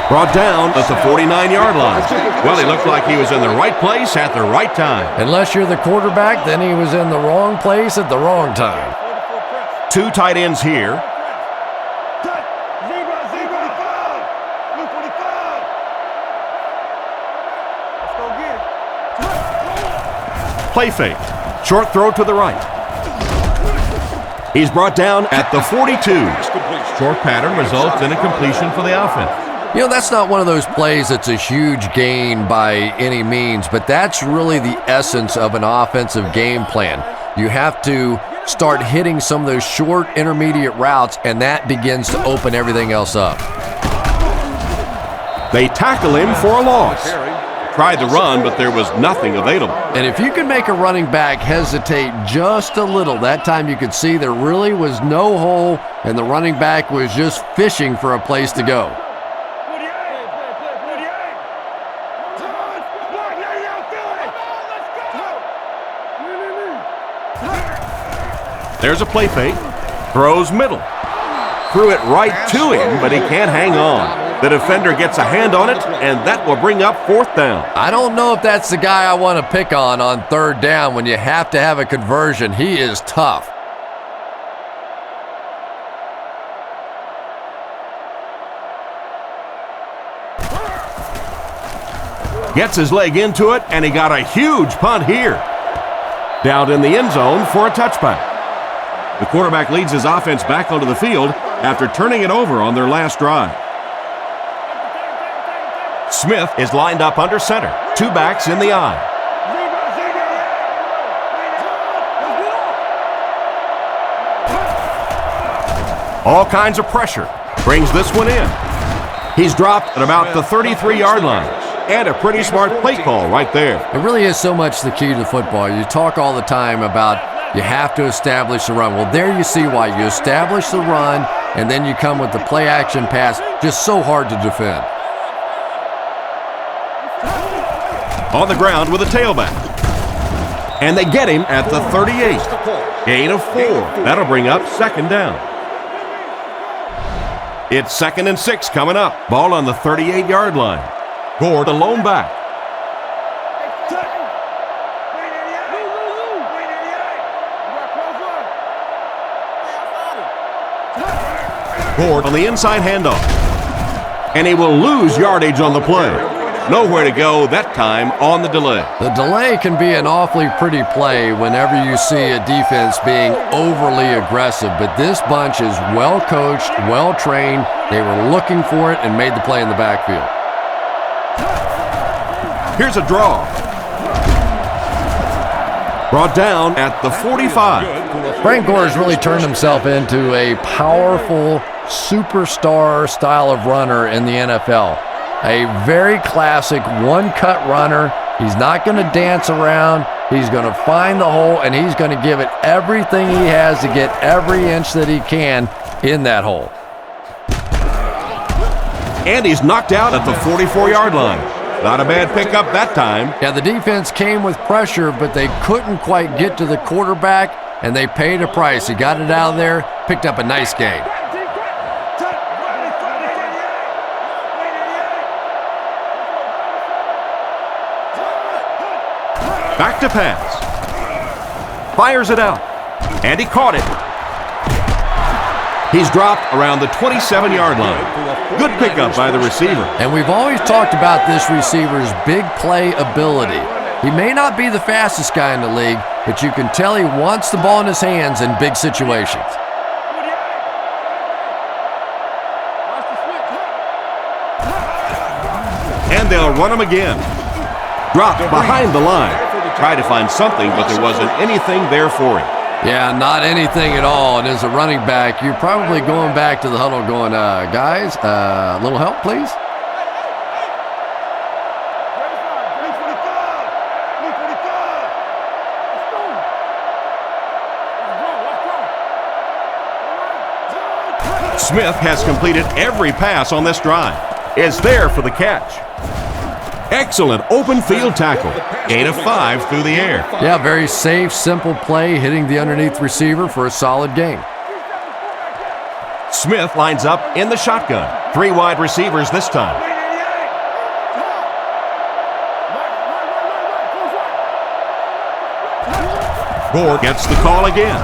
[SPEAKER 2] Brought down at the 49-yard line. Well, he looked like he was in the right place at the right time.
[SPEAKER 3] Unless you're the quarterback, then he was in the wrong place at the wrong time.
[SPEAKER 2] 2 tight ends here. Play fake. Short throw to the right. He's brought down at the 42. Short pattern results in a completion for the offense.
[SPEAKER 3] You know, that's not one of those plays that's a huge gain by any means, but that's really the essence of an offensive game plan. You have to start hitting some of those short intermediate routes, and that begins to open everything else up.
[SPEAKER 2] They tackle him for a loss. Tried to run, but there was nothing available.
[SPEAKER 3] And if you can make a running back hesitate just a little, that time you could see there really was no hole, and the running back was just fishing for a place to go.
[SPEAKER 2] There's a play fake. Throws middle. Threw it right to him, but he can't hang on. The defender gets a hand on it, and that will bring up 4th down.
[SPEAKER 3] I don't know if that's the guy I want to pick on 3rd down when you have to have a conversion. He is tough.
[SPEAKER 2] Gets his leg into it, and he got a huge punt here. Down in the end zone for a touchback. The quarterback leads his offense back onto the field after turning it over on their last drive. Smith is lined up under center. 2 backs in the eye. All kinds of pressure. Brings this one in. He's dropped at about the 33-yard line. And a pretty smart play call right there.
[SPEAKER 3] It really is so much the key to football. You talk all the time about you have to establish the run. Well, there you see why. You establish the run, and then you come with the play-action pass. Just so hard to defend.
[SPEAKER 2] On the ground with a tailback. And they get him at the 38. Gain of 4. That'll bring up 2nd down. It's 2nd and 6 coming up. Ball on the 38-yard line. Gore, the lone back. Gore on the inside handoff. And he will lose yardage on the play. Nowhere to go that time on the delay.
[SPEAKER 3] The delay can be an awfully pretty play whenever you see a defense being overly aggressive, but this bunch is well coached, well trained. They were looking for it and made the play in the backfield.
[SPEAKER 2] Here's a draw. Brought down at the 45.
[SPEAKER 3] Frank Gore has really turned himself into a powerful superstar style of runner in the NFL. A very classic one-cut runner. He's not going to dance around. He's going to find the hole, and he's going to give it everything he has to get every inch that he can in that hole.
[SPEAKER 2] And he's knocked out at the 44-yard line. Not a bad pickup that time.
[SPEAKER 3] Yeah, the defense came with pressure, but they couldn't quite get to the quarterback, and they paid a price. He got it out of there, picked up a nice gain.
[SPEAKER 2] Back to pass. Fires it out. And he caught it. He's dropped around the 27-yard line. Good pickup by the receiver.
[SPEAKER 3] And we've always talked about this receiver's big play ability. He may not be the fastest guy in the league, but you can tell he wants the ball in his hands in big situations.
[SPEAKER 2] And they'll run him again. Dropped behind the line. Tried to find something, but there wasn't anything there for him.
[SPEAKER 3] Yeah, not anything at all. And as a running back, you're probably going back to the huddle going, guys, a little help, please?
[SPEAKER 2] Smith has completed every pass on this drive. Is there for the catch. Excellent open field tackle. Gain of 5 through the air.
[SPEAKER 3] Yeah, very safe, simple play, hitting the underneath receiver for a solid gain.
[SPEAKER 2] Smith lines up in the shotgun. 3 wide receivers this time. Gore gets the call again.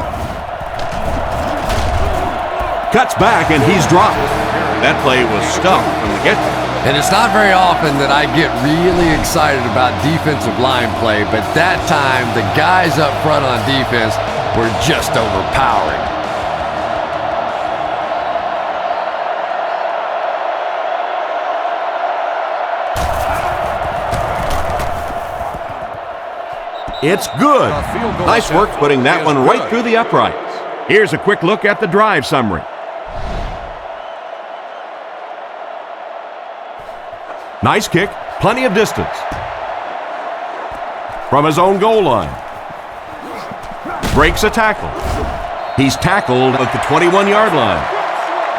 [SPEAKER 2] Cuts back and he's dropped. That play was stuffed from the get-go.
[SPEAKER 3] And it's not very often that I get really excited about defensive line play, but that time the guys up front on defense were just overpowering.
[SPEAKER 2] It's good. Nice work putting that one right through the uprights. Here's a quick look at the drive summary. Nice kick, plenty of distance. From his own goal line. Breaks a tackle. He's tackled at the 21-yard line.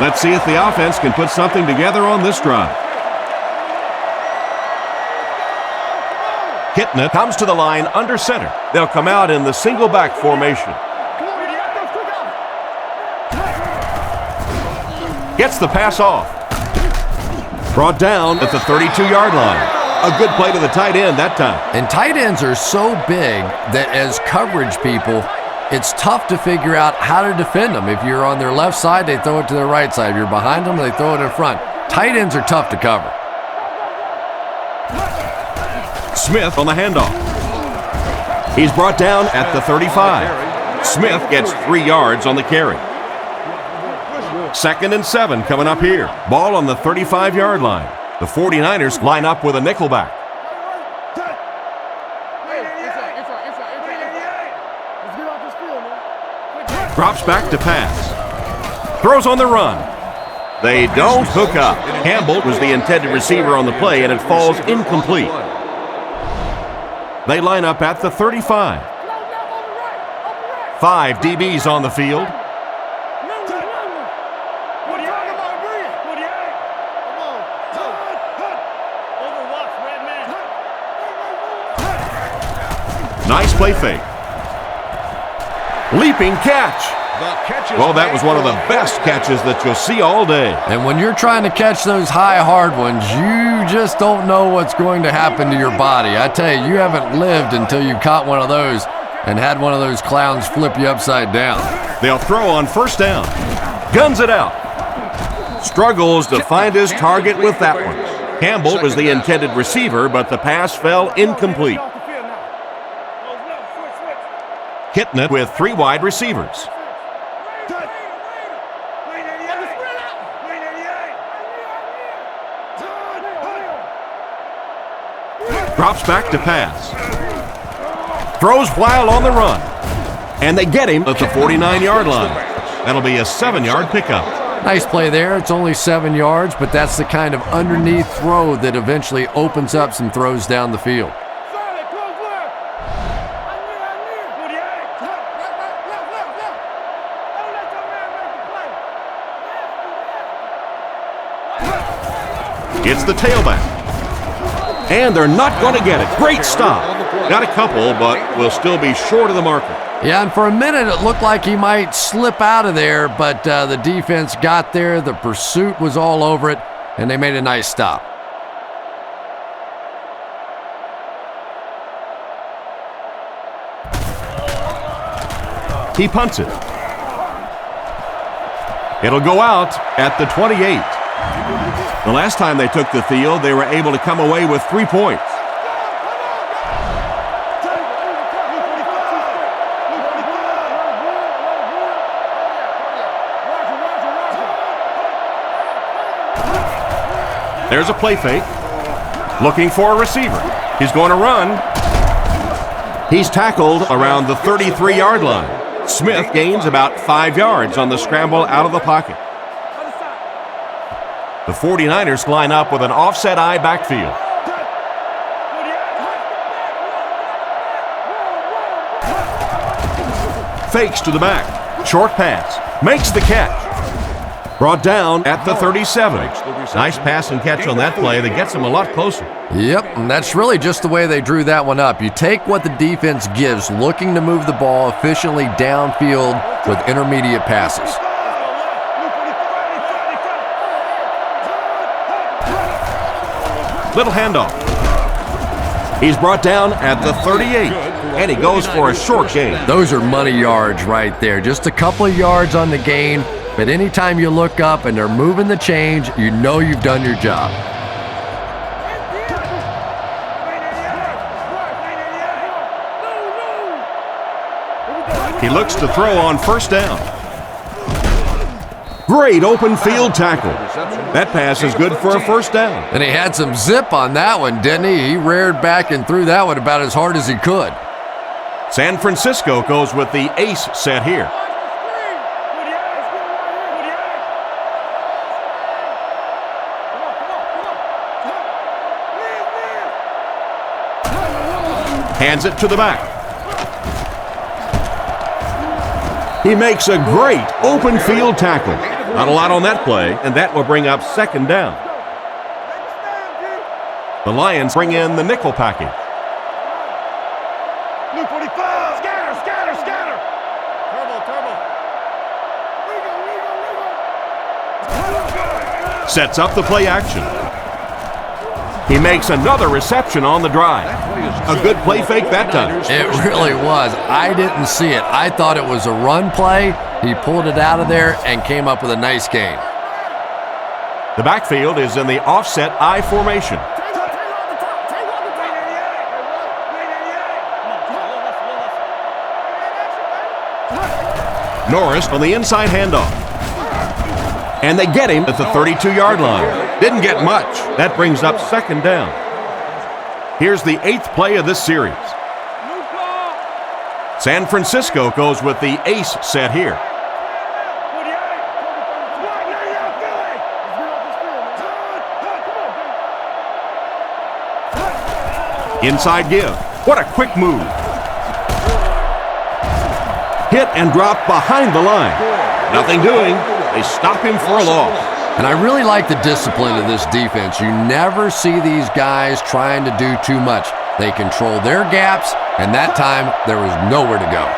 [SPEAKER 2] Let's see if the offense can put something together on this drive. Kitna comes to the line under center. They'll come out in the single back formation. Gets the pass off. Brought down at the 32-yard line. A good play to the tight end that time.
[SPEAKER 3] And tight ends are so big that as coverage people, it's tough to figure out how to defend them. If you're on their left side, they throw it to their right side. If you're behind them, they throw it in front. Tight ends are tough to cover.
[SPEAKER 2] Smith on the handoff. He's brought down at the 35. Smith gets 3 yards on the carry. 2nd and 7 coming up here. Ball on the 35-yard line. The 49ers line up with a nickelback. Drops back to pass. Throws on the run. They don't hook up. Campbell was the intended receiver on the play, and it falls incomplete. They line up at the 35. 5 DBs on the field. Nice play fake. Leaping catch. Well, that was one of the best catches that you'll see all day.
[SPEAKER 3] And when you're trying to catch those high, hard ones, you just don't know what's going to happen to your body. I tell you, you haven't lived until you caught one of those and had one of those clowns flip you upside down.
[SPEAKER 2] They'll throw on 1st down. Guns it out. Struggles to find his target with that one. Campbell was the intended receiver, but the pass fell incomplete. Kitna with 3 wide receivers. Drops back to pass. Throws while on the run. And they get him at the 49-yard line. That'll be a 7-yard pickup.
[SPEAKER 3] Nice play there. It's only 7 yards, but that's the kind of underneath throw that eventually opens up some throws down the field.
[SPEAKER 2] It's the tailback. And they're not going to get it. Great stop. Got a couple, but will still be short of the marker.
[SPEAKER 3] Yeah, and for a minute it looked like he might slip out of there, but the defense got there. The pursuit was all over it, and they made a nice stop.
[SPEAKER 2] He punts it. It'll go out at the 28. The last time they took the field, they were able to come away with 3 points. There's a play fake. Looking for a receiver. He's going to run. He's tackled around the 33-yard line. Smith gains about 5 yards on the scramble out of the pocket. The 49ers line up with an offset I backfield. Fakes to the back. Short pass. Makes the catch. Brought down at the 37. Nice pass and catch on that play that gets him a lot closer.
[SPEAKER 3] Yep, and that's really just the way they drew that one up. You take what the defense gives, looking to move the ball efficiently downfield with intermediate passes.
[SPEAKER 2] Little handoff. He's brought down at the 38, and he goes for a short gain.
[SPEAKER 3] Those are money yards right there. Just a couple of yards on the gain, but anytime you look up and they're moving the change, you know you've done your job.
[SPEAKER 2] He looks to throw on first down. Great open field tackle. That pass is good for a first down.
[SPEAKER 3] And he had some zip on that one, didn't he? He reared back and threw that one about as hard as he could.
[SPEAKER 2] San Francisco goes with the ace set here. Hands it to the back. He makes a great open field tackle. Not a lot on that play, and that will bring up second down. The Lions bring in the nickel package. Sets up the play action. He makes another reception on the drive. A good play fake that time.
[SPEAKER 3] It really was. I didn't see it. I thought it was a run play. He pulled it out of there and came up with a nice gain.
[SPEAKER 2] The backfield is in the offset I formation. Norris on the inside handoff. And they get him at the 32-yard line. Didn't get much. That brings up second down. Here's the 8th play of this series. San Francisco goes with the ace set here. Inside give. What a quick move. Hit and drop behind the line. Nothing doing. They stop him for a loss.
[SPEAKER 3] And I really like the discipline of this defense. You never see these guys trying to do too much. They control their gaps, and that time there was nowhere to go.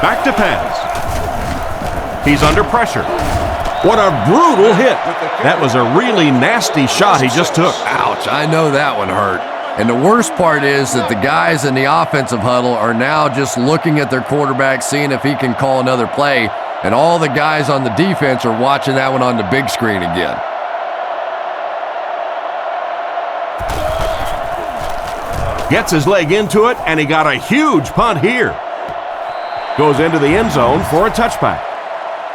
[SPEAKER 2] Back to pass. He's under pressure. What a brutal hit. That was a really nasty shot he just took.
[SPEAKER 3] Ouch, I know that one hurt. And the worst part is that the guys in the offensive huddle are now just looking at their quarterback, seeing if he can call another play. And all the guys on the defense are watching that one on the big screen again.
[SPEAKER 2] Gets his leg into it, and he got a huge punt here. Goes into the end zone for a touchback.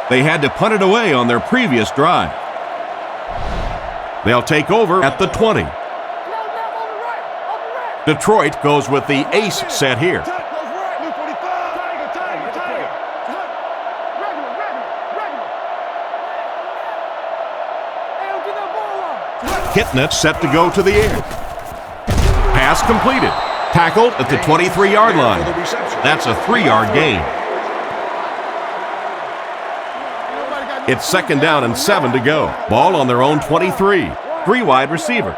[SPEAKER 2] They had to punt it away on their previous drive. They'll take over at the 20. Detroit goes with the ace set here. Kitnett set to go to the air. Pass completed. Tackled at the 23-yard line. That's a 3-yard gain. It's second down and 7 to go. Ball on their own 23. 3 wide receiver.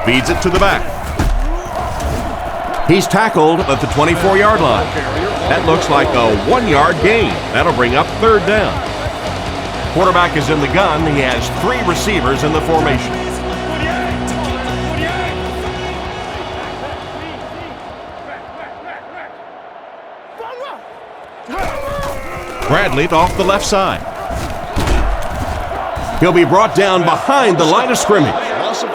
[SPEAKER 2] Feeds it to the back. He's tackled at the 24-yard line. That looks like a 1-yard gain. That'll bring up third down. Quarterback is in the gun. He has 3 receivers in the formation. Bradley off the left side. He'll be brought down behind the line of scrimmage.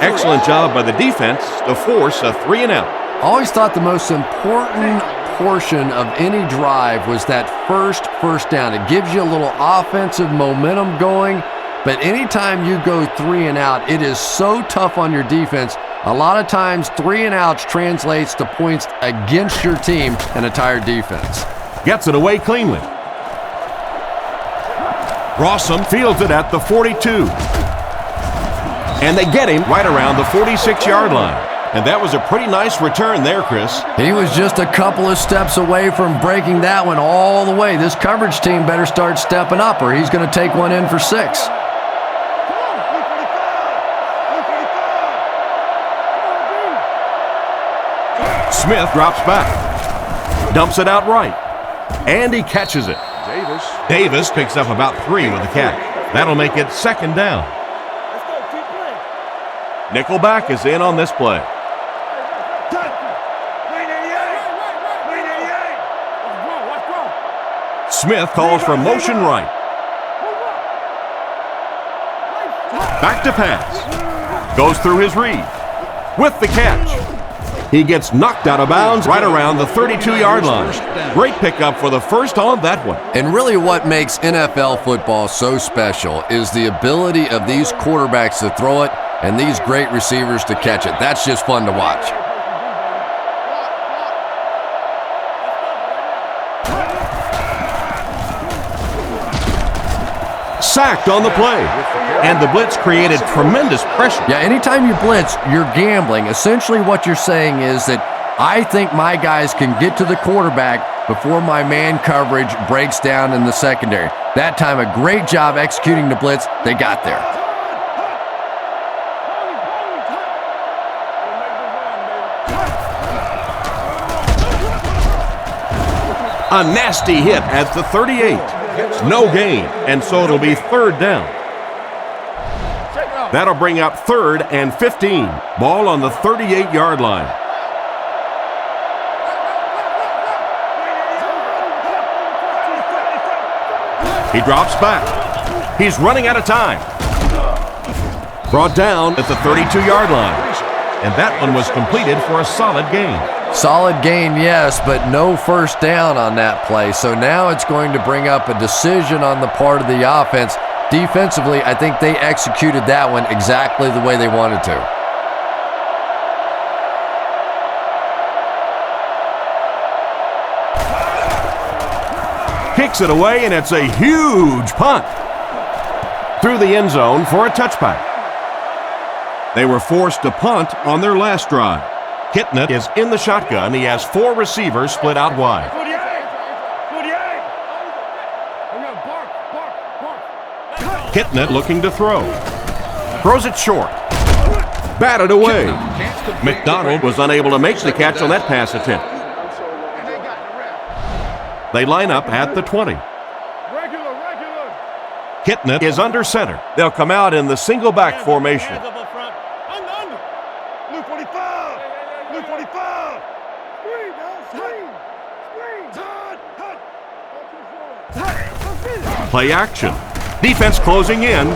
[SPEAKER 2] Excellent job by the defense to force a 3-and-out.
[SPEAKER 3] Always thought the most important portion of any drive was that first down. It gives you a little offensive momentum going, but anytime you go 3 and out, it is so tough on your defense. A lot of times 3 and outs translates to points against your team and a tired defense.
[SPEAKER 2] Gets it away cleanly. Rossum fields it at the 42. And they get him right around the 46-yard line. And that was a pretty nice return there, Chris.
[SPEAKER 3] He was just a couple of steps away from breaking that one all the way. This coverage team better start stepping up or he's going to take one in for 6.
[SPEAKER 2] Smith drops back. Dumps it out right. And he catches it. Davis picks up about 3 with the catch. That'll make it 2nd down. Nickelback is in on this play. Smith calls for motion right. Back to pass. Goes through his read. With the catch. He gets knocked out of bounds right around the 32-yard line. Great pickup for the first on that one.
[SPEAKER 3] And really what makes NFL football so special is the ability of these quarterbacks to throw it and these great receivers to catch it. That's just fun to watch.
[SPEAKER 2] Sacked on the play. And the blitz created tremendous pressure.
[SPEAKER 3] Yeah, anytime you blitz, you're gambling. Essentially what you're saying is that I think my guys can get to the quarterback before my man coverage breaks down in the secondary. That time, a great job executing the blitz. They got there.
[SPEAKER 2] A nasty hit at the 38. No gain, and so it'll be 3rd down. That'll bring up 3rd and 15. Ball on the 38-yard line. He drops back. He's running out of time. Brought down at the 32-yard line. And that one was completed for a solid gain.
[SPEAKER 3] Solid gain, yes, but no first down on that play. So now it's going to bring up a decision on the part of the offense. Defensively, I think they executed that one exactly the way they wanted to.
[SPEAKER 2] Kicks it away, and it's a huge punt. Through the end zone for a touchback. They were forced to punt on their last drive. Kitna is in the shotgun. He has 4 receivers split out wide. Kitna looking to throw. Throws it short. Batted away. McDonald was unable to make the catch on that pass attempt. They line up at the 20. Kitna is under center. They'll come out in the single back formation. Play action. Defense closing in.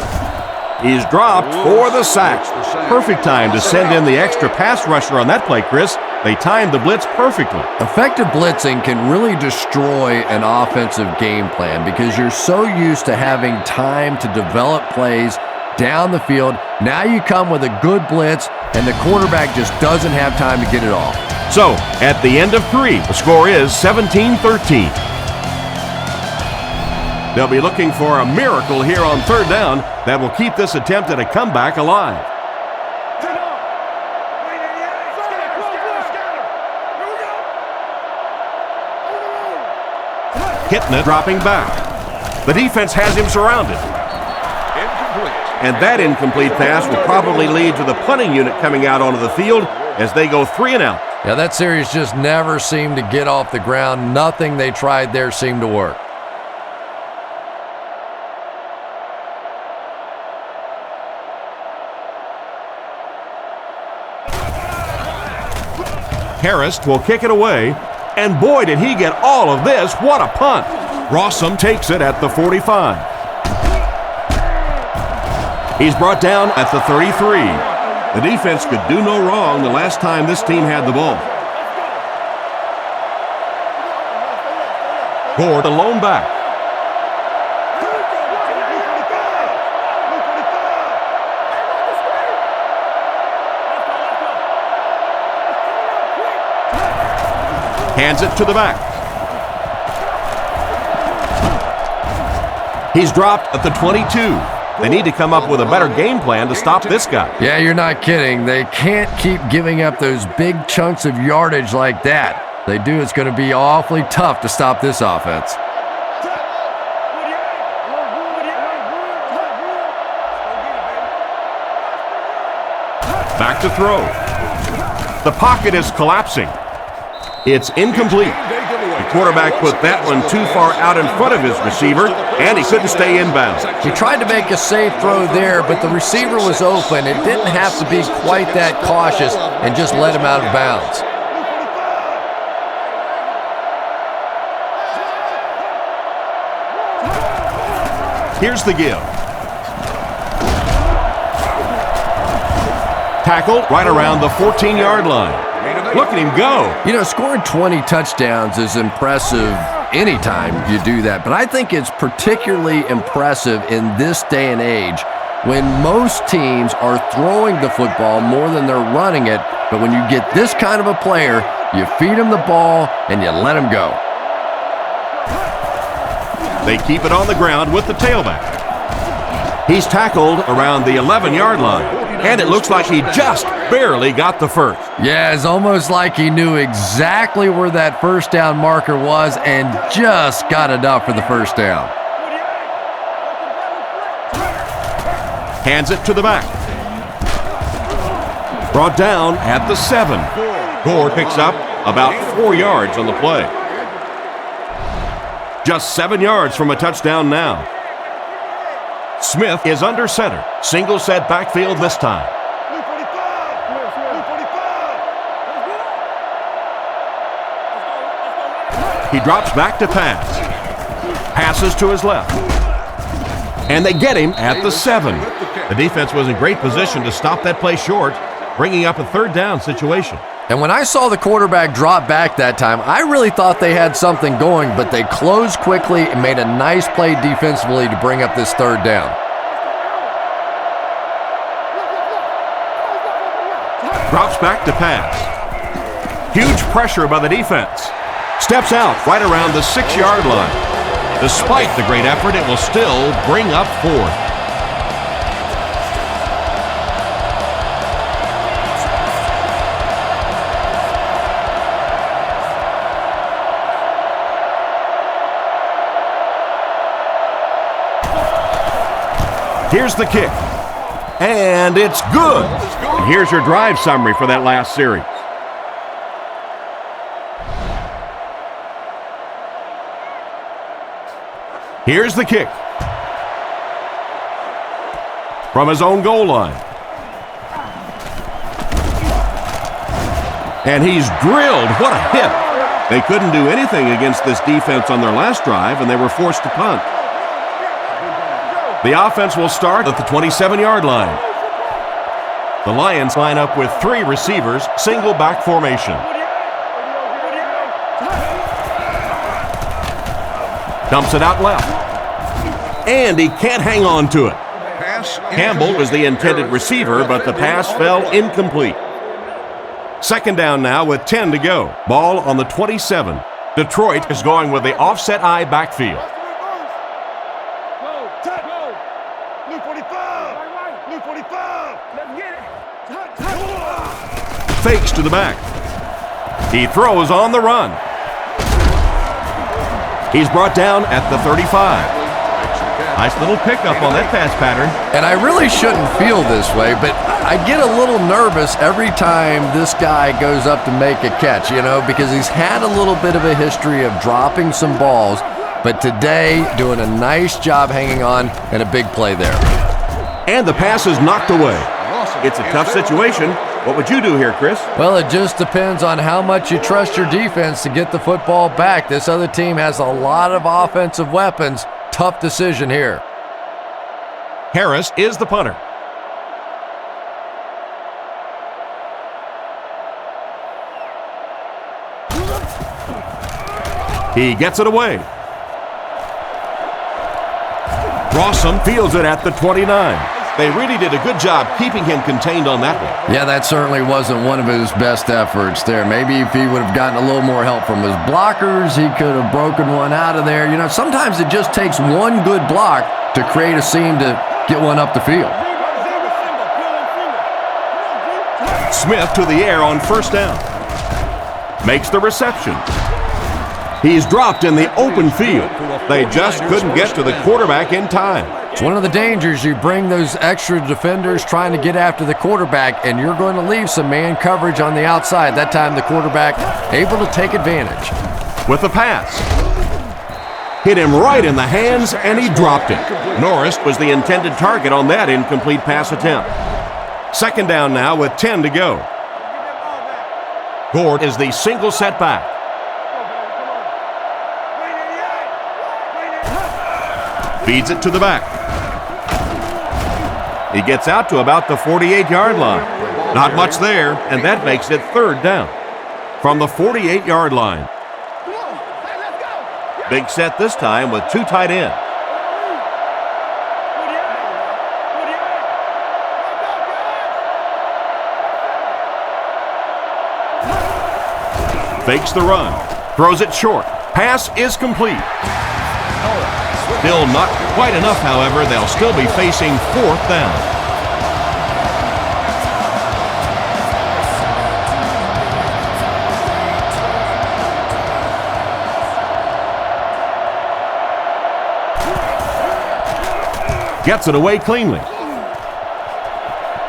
[SPEAKER 2] He's dropped for the sack. Perfect time to send in the extra pass rusher on that play, Chris. They timed the blitz perfectly.
[SPEAKER 3] Effective blitzing can really destroy an offensive game plan because you're so used to having time to develop plays down the field. Now you come with a good blitz, and the quarterback just doesn't have time to get it off.
[SPEAKER 2] So, at the end of 3, the score is 17-13. They'll be looking for a miracle here on 3rd down that will keep this attempt at a comeback alive. Kitna dropping back. The defense has him surrounded. And that incomplete pass will probably lead to the punting unit coming out onto the field as they go 3 and out.
[SPEAKER 3] Yeah, that series just never seemed to get off the ground. Nothing they tried there seemed to work.
[SPEAKER 2] Harris will kick it away, and boy, did he get all of this. What a punt. Rossum takes it at the 45. He's brought down at the 33. The defense could do no wrong the last time this team had the ball. Gore, the lone back. Hands it to the back. He's dropped at the 22. They need to come up with a better game plan to stop this guy.
[SPEAKER 3] Yeah, you're not kidding. They can't keep giving up those big chunks of yardage like that. If they do, it's going to be awfully tough to stop this offense.
[SPEAKER 2] Back to throw. The pocket is collapsing. It's incomplete. The quarterback put that one too far out in front of his receiver, and he couldn't stay inbounds.
[SPEAKER 3] He tried to make a safe throw there, but the receiver was open. It didn't have to be quite that cautious and just let him out of bounds.
[SPEAKER 2] Here's the give. Tackled right around the 14-yard line. Look at him go.
[SPEAKER 3] You know, scoring 20 touchdowns is impressive anytime you do that, but I think it's particularly impressive in this day and age when most teams are throwing the football more than they're running it. But when you get this kind of a player, you feed him the ball and you let him go.
[SPEAKER 2] They keep it on the ground with the tailback. He's tackled around the 11-yard line, and it looks like he just barely got the first.
[SPEAKER 3] Yeah, it's almost like he knew exactly where that first down marker was and just got enough for the first down.
[SPEAKER 2] Hands it to the back. Brought down at the 7. Gore picks up about 4 yards on the play. Just 7 yards from a touchdown now. Smith is under center. Single set backfield this time. He drops back to pass. Passes to his left. And they get him at the 7. The defense was in great position to stop that play short, bringing up a third down situation.
[SPEAKER 3] And when I saw the quarterback drop back that time, I really thought they had something going, but they closed quickly and made a nice play defensively to bring up this third down.
[SPEAKER 2] Drops back to pass. Huge pressure by the defense. Steps out right around the 6-yard line. Despite the great effort, it will still bring up 4th. Here's the kick. And it's good. And here's your drive summary for that last series. Here's the kick. From his own goal line. And he's drilled. What a hit. They couldn't do anything against this defense on their last drive, and they were forced to punt. The offense will start at the 27-yard line. The Lions line up with 3 receivers, single back formation. Dumps it out left. And he can't hang on to it. Campbell was the intended receiver, but the pass fell incomplete. Second down now with 10 to go. Ball on the 27. Detroit is going with the offset eye backfield. Fakes to the back. He throws on the run. He's brought down at the 35. Nice little pickup on that pass pattern.
[SPEAKER 3] And I really shouldn't feel this way, but I get a little nervous every time this guy goes up to make a catch, you know, because he's had a little bit of a history of dropping some balls, but today doing a nice job hanging on and a big play there.
[SPEAKER 2] And the pass is knocked away. It's a tough situation. What would you do here, Chris?
[SPEAKER 3] Well, it just depends on how much you trust your defense to get the football back. This other team has a lot of offensive weapons. Tough decision here.
[SPEAKER 2] Harris is the punter. He gets it away. Rawson fields it at the 29. They really did a good job keeping him contained on that one.
[SPEAKER 3] Yeah, that certainly wasn't one of his best efforts there. Maybe if he would have gotten a little more help from his blockers, he could have broken one out of there. You know, sometimes it just takes one good block to create a seam to get one up the field.
[SPEAKER 2] Smith to the air on first down. Makes the reception. He's dropped in the open field. They just couldn't get to the quarterback in time.
[SPEAKER 3] It's one of the dangers. You bring those extra defenders trying to get after the quarterback, and you're going to leave some man coverage on the outside. That time the quarterback able to take advantage.
[SPEAKER 2] With the pass. Hit him right in the hands, and he dropped it. Norris was the intended target on that incomplete pass attempt. Second down now with 10 to go. Gord is the single setback. Feeds it to the back. He gets out to about the 48-yard line. Not much there, and that makes it third down. From the 48-yard line. Big set this time with two tight ends. Fakes the run. Throws it short. Pass is complete. Still not quite enough, however. They'll still be facing fourth down. Gets it away cleanly.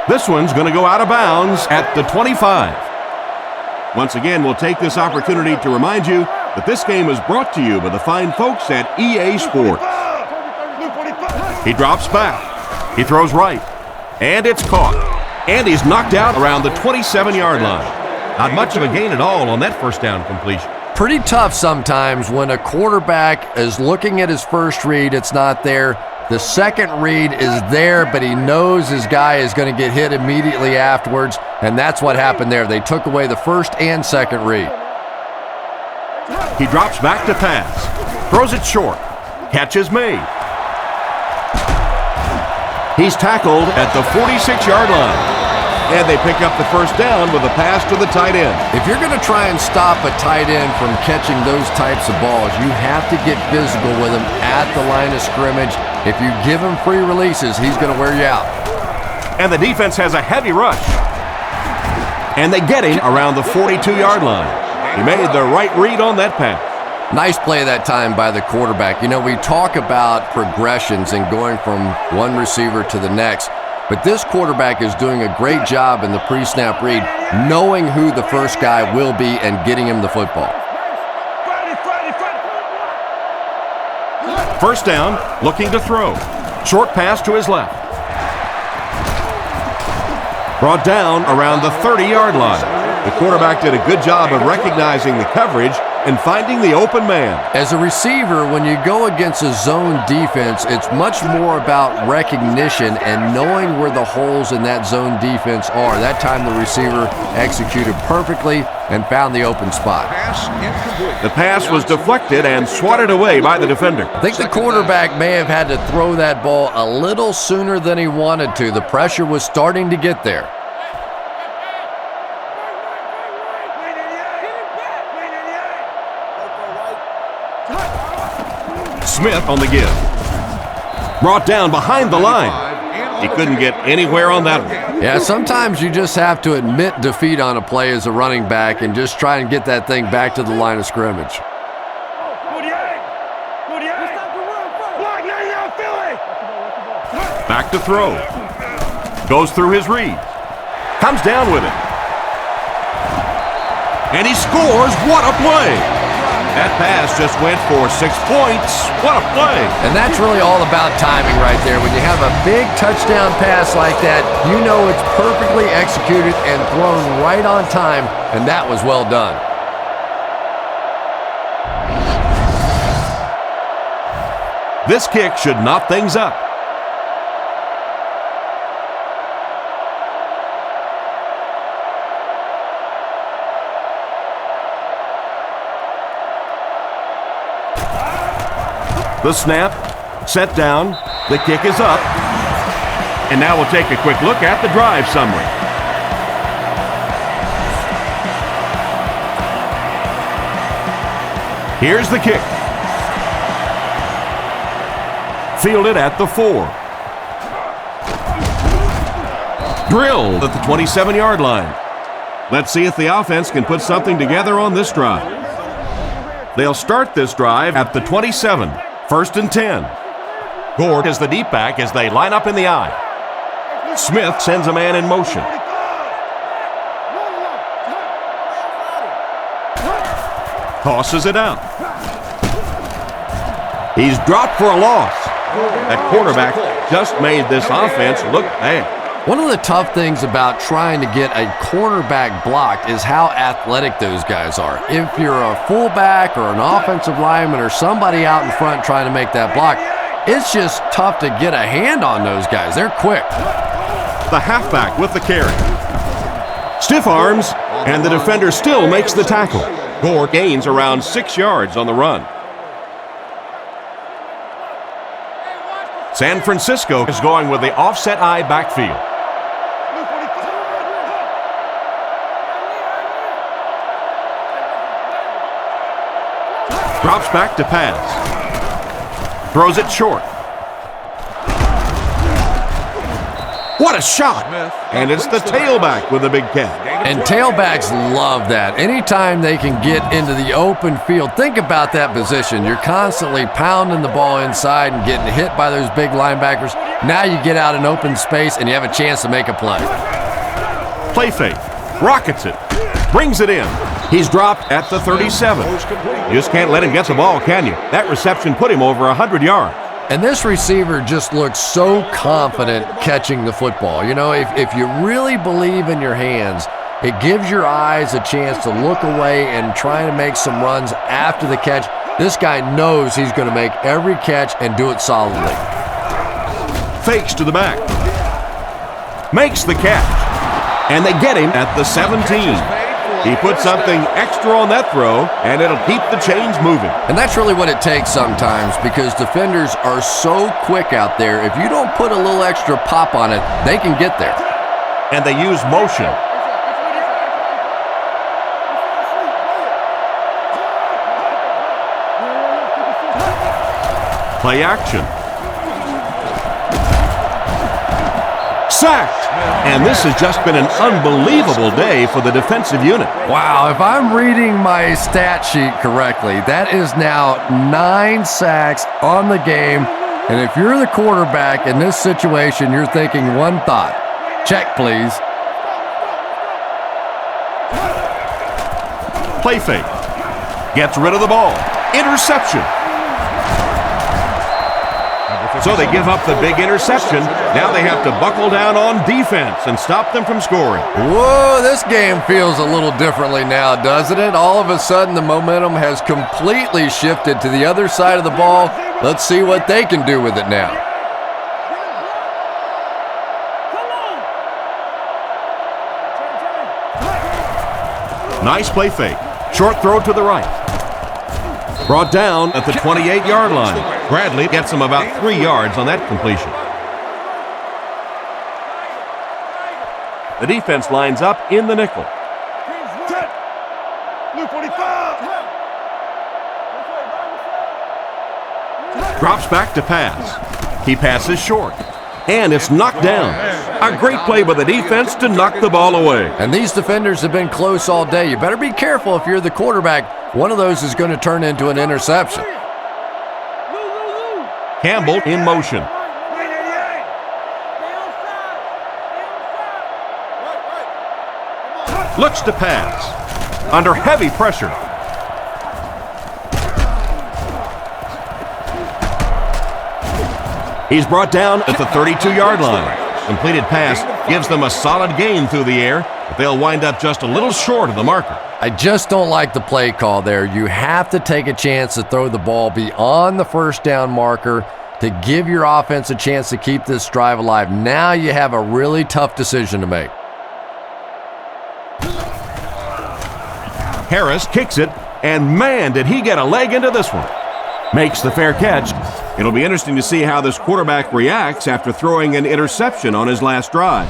[SPEAKER 2] This one's going to go out of bounds at the 25. Once again, we'll take this opportunity to remind you that this game is brought to you by the fine folks at EA Sports. He drops back. He throws right. And it's caught. And he's knocked out around the 27-yard line. Not much of a gain at all on that first down completion.
[SPEAKER 3] Pretty tough sometimes when a quarterback is looking at his first read, it's not there. The second read is there, but he knows his guy is going to get hit immediately afterwards, and that's what happened there. They took away the first and second read.
[SPEAKER 2] He drops back to pass. Throws it short. Catch is made. He's tackled at the 46-yard line. And they pick up the first down with a pass to the tight end.
[SPEAKER 3] If you're going to try and stop a tight end from catching those types of balls, you have to get physical with him at the line of scrimmage. If you give him free releases, he's going to wear you out.
[SPEAKER 2] And the defense has a heavy rush. And they get him around the 42-yard line. He made the right read on that pass.
[SPEAKER 3] Nice play that time by the quarterback. You know, we talk about progressions and going from one receiver to the next. But this quarterback is doing a great job in the pre-snap read, knowing who the first guy will be and getting him the football.
[SPEAKER 2] First down, looking to throw. Short pass to his left. Brought down around the 30-yard line. The quarterback did a good job of recognizing the coverage and finding the open man.
[SPEAKER 3] As a receiver, when you go against a zone defense, it's much more about recognition and knowing where the holes in that zone defense are. That time the receiver executed perfectly and found the open spot.
[SPEAKER 2] The pass was deflected and swatted away by the defender.
[SPEAKER 3] I think the quarterback may have had to throw that ball a little sooner than he wanted to. The pressure was starting to get there.
[SPEAKER 2] Smith on the give. Brought down behind the line. He couldn't get anywhere on that one.
[SPEAKER 3] Yeah, sometimes you just have to admit defeat on a play as a running back and just try and get that thing back to the line of scrimmage.
[SPEAKER 2] Back to throw. Goes through his read. Comes down with it. And he scores. What a play! That pass just went for 6 points. What a play.
[SPEAKER 3] And that's really all about timing right there. When you have a big touchdown pass like that, you know it's perfectly executed and thrown right on time, and that was well done.
[SPEAKER 2] This kick should knot things up. The snap, set down, The kick is up. And now we'll take a quick look at the drive summary. Here's the kick. Fielded at the 4. Drilled at the 27-yard line. Let's see if the offense can put something together on this drive. They'll start this drive at the 27, 1st and 10. Gord is the deep back as they line up in the I. Smith sends a man in motion. Tosses it out. He's dropped for a loss. That quarterback just made this offense look bad.
[SPEAKER 3] One of the tough things about trying to get a cornerback blocked is how athletic those guys are. If you're a fullback or an offensive lineman or somebody out in front trying to make that block, it's just tough to get a hand on those guys. They're quick.
[SPEAKER 2] The halfback with the carry. Stiff arms, and the defender still makes the tackle. Gore gains around 6 yards on the run. San Francisco is going with the offset I backfield. Drops back to pass. Throws it short. What a shot! And it's the tailback with a big catch.
[SPEAKER 3] And tailbacks love that. Anytime they can get into the open field, think about that position. You're constantly pounding the ball inside and getting hit by those big linebackers. Now you get out in open space and you have a chance to make a play.
[SPEAKER 2] Play fake. Rockets it. Brings it in. He's dropped at the 37. You just can't let him get the ball, can you? That reception put him over 100 yards.
[SPEAKER 3] And this receiver just looks so confident catching the football. You know, if you really believe in your hands, it gives your eyes a chance to look away and try to make some runs after the catch. This guy knows he's going to make every catch and do it solidly.
[SPEAKER 2] Fakes to the back. Makes the catch. And they get him at the 17. He put something extra on that throw, and it'll keep the chains moving.
[SPEAKER 3] And that's really what it takes sometimes, because defenders are so quick out there. If you don't put a little extra pop on it, they can get there.
[SPEAKER 2] And they use motion. Play action. Sacked. And this has just been an unbelievable day for the defensive unit.
[SPEAKER 3] Wow, if I'm reading my stat sheet correctly, that is now 9 sacks on the game. And if you're the quarterback in this situation, you're thinking one thought. Check, please.
[SPEAKER 2] Play fake. Gets rid of the ball. Interception. So they give up the big interception. Now they have to buckle down on defense and stop them from scoring.
[SPEAKER 3] Whoa, this game feels a little differently now, doesn't it? All of a sudden, the momentum has completely shifted to the other side of the ball. Let's see what they can do with it now.
[SPEAKER 2] Nice play fake. Short throw to the right. Brought down at the 28-yard line. Bradley gets him about 3 yards on that completion. The defense lines up in the nickel. Drops back to pass. He passes short. And it's knocked down. A great play by the defense to knock the ball away.
[SPEAKER 3] And these defenders have been close all day. You better be careful if you're the quarterback. One of those is going to turn into an interception.
[SPEAKER 2] Campbell in motion. Looks to pass. Under heavy pressure. He's brought down at the 32-yard line. Completed pass gives them a solid gain through the air, but they'll wind up just a little short of the marker.
[SPEAKER 3] I just don't like the play call there. You have to take a chance to throw the ball beyond the first down marker to give your offense a chance to keep this drive alive. Now you have a really tough decision to make.
[SPEAKER 2] Harris kicks it, and man, did he get a leg into this one. Makes the fair catch. It'll be interesting to see how this quarterback reacts after throwing an interception on his last drive.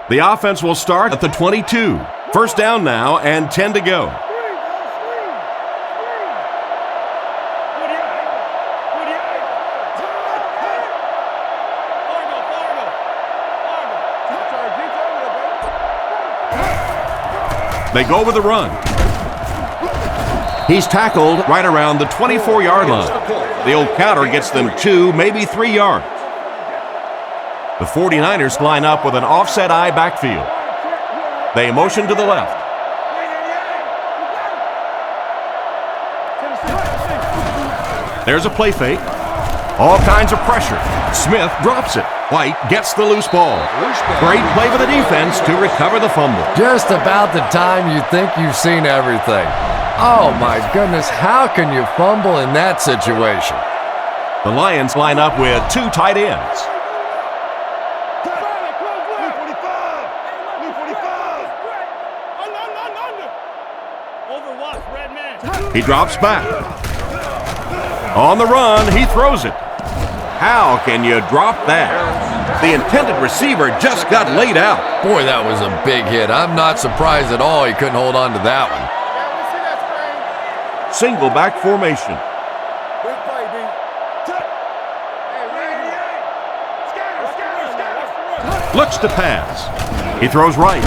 [SPEAKER 2] The offense will start at the 22. First down now and 10 to go. They go with the run. He's tackled right around the 24-yard line. The old counter gets them 2, maybe 3 yards. The 49ers line up with an offset eye backfield. They motion to the left. There's a play fake. All kinds of pressure. Smith drops it. White gets the loose ball. Great play by the defense to recover the fumble.
[SPEAKER 3] Just about the time you think you've seen everything. Oh my goodness, how can you fumble in that situation?
[SPEAKER 2] The Lions line up with 2 tight ends. He drops back. On the run, he throws it. How can you drop that? The intended receiver just got laid out.
[SPEAKER 3] Boy, that was a big hit. I'm not surprised at all he couldn't hold on to that one.
[SPEAKER 2] Single back formation. Looks to pass. He throws right.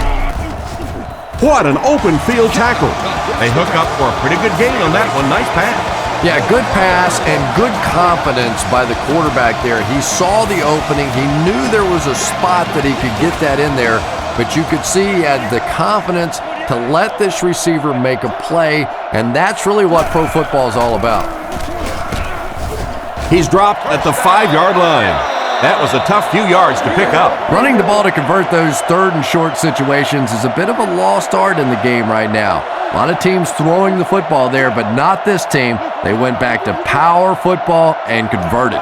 [SPEAKER 2] What an open field tackle. They hook up for a pretty good gain on that one. Nice pass.
[SPEAKER 3] Yeah, good pass and good confidence by the quarterback there. He saw the opening. He knew there was a spot that he could get that in there, but you could see he had the confidence to let this receiver make a play, and that's really what pro football is all about.
[SPEAKER 2] He's dropped at the 5-yard line. That was a tough few yards to pick up.
[SPEAKER 3] Running the ball to convert those third and short situations is a bit of a lost art in the game right now. A lot of teams throwing the football there, but not this team. They went back to power football and converted.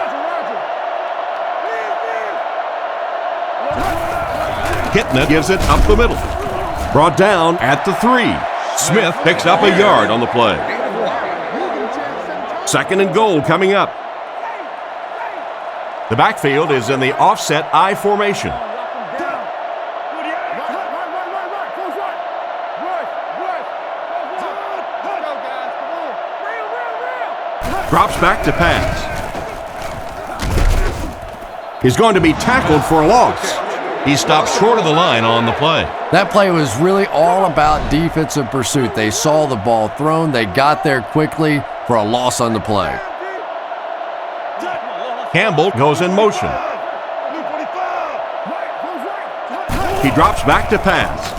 [SPEAKER 2] Kitna gives it up the middle. Brought down at the 3. Smith picks up a yard on the play. Second and goal coming up. The backfield is in the offset I formation. Drops back to pass. He's going to be tackled for a loss. He stops short of the line on the play.
[SPEAKER 3] That play was really all about defensive pursuit. They saw the ball thrown. They got there quickly for a loss on the play.
[SPEAKER 2] Campbell goes in motion. He drops back to pass.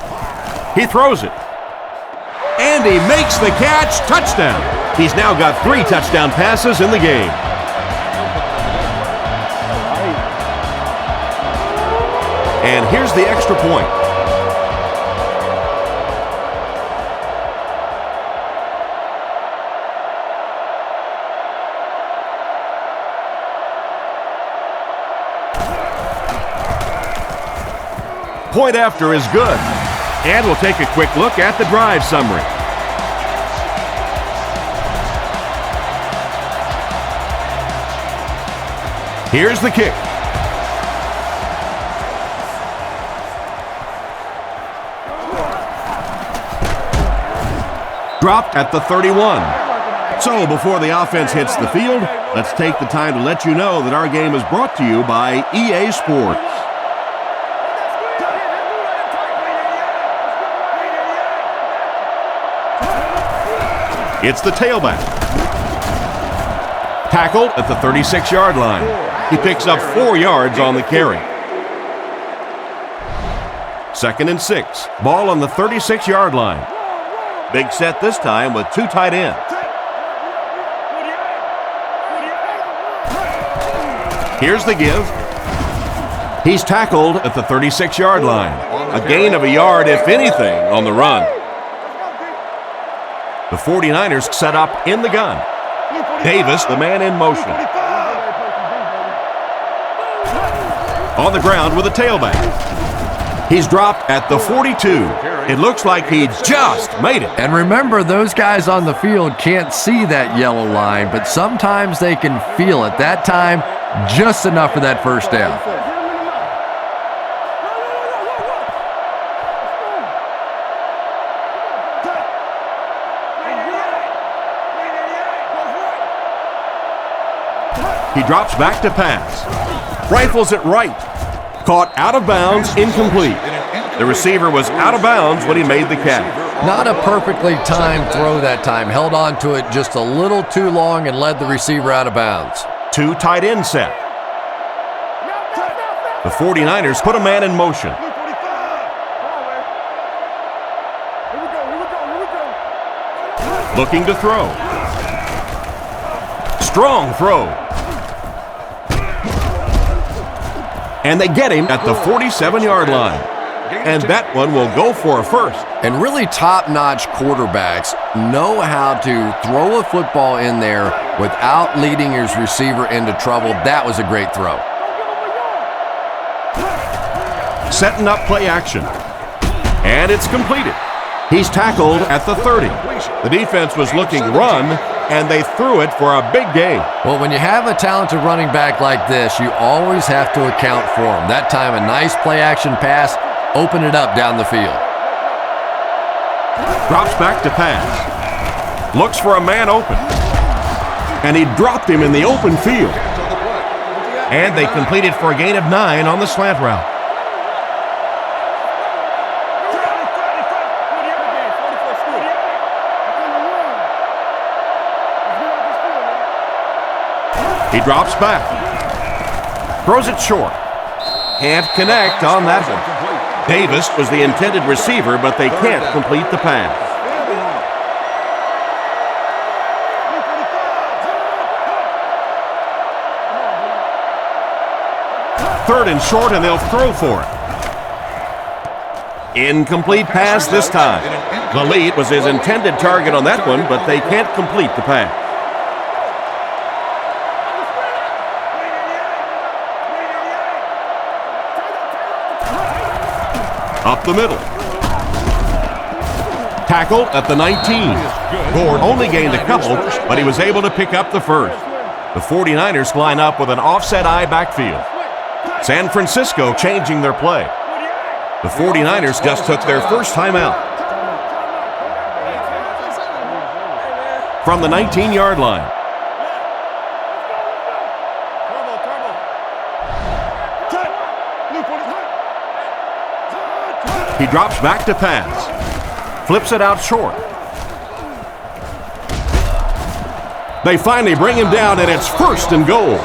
[SPEAKER 2] He throws it. And he makes the catch. Touchdown. He's now got 3 touchdown passes in the game. And here's the extra point. Point after is good. And we'll take a quick look at the drive summary. Here's the kick. Dropped at the 31. So before the offense hits the field, let's take the time to let you know that our game is brought to you by EA Sports. It's the tailback. Tackled at the 36-yard line. He picks up 4 yards on the carry. Second and 6. Ball on the 36-yard line. Big set this time with 2 tight ends. Here's the give. He's tackled at the 36-yard line. A gain of a yard, if anything, on the run. The 49ers set up in the gun. Davis, the man in motion. On the ground with a tailback. He's dropped at the 42. It looks like he just made it.
[SPEAKER 3] And remember, those guys on the field can't see that yellow line, but sometimes they can feel it. That time, just enough for that first down.
[SPEAKER 2] He drops back to pass. Rifles it right. Caught out of bounds, incomplete. The receiver was out of bounds when he made the catch.
[SPEAKER 3] Not a perfectly timed throw that time. Held on to it just a little too long and led the receiver out of bounds.
[SPEAKER 2] 2 tight end set. The 49ers put a man in motion. Looking to throw. Strong throw. And they get him at the 47-yard line. And that one will go for a first.
[SPEAKER 3] And really top-notch quarterbacks know how to throw a football in there without leading his receiver into trouble. That was a great throw.
[SPEAKER 2] Setting up play action. And it's completed. He's tackled at the 30. The defense was looking run, and they threw it for a big gain.
[SPEAKER 3] Well, when you have a talented running back like this, you always have to account for him. That time, a nice play-action pass, open it up down the field.
[SPEAKER 2] Drops back to pass. Looks for a man open. And he dropped him in the open field. And they completed for a gain of 9 on the slant route. He drops back. Throws it short. Can't connect on that one. Davis was the intended receiver, but they can't complete the pass. Third and short, and they'll throw for it. Incomplete pass this time. The lead was his intended target on that one, but they can't complete the pass. Up the middle. Tackled at the 19. Gord only gained a couple, but he was able to pick up the first. The 49ers line up with an offset eye backfield. San Francisco changing their play. The 49ers just took their first time out. From the 19-yard line. He drops back to pass. Flips it out short. They finally bring him down, and it's first and goal.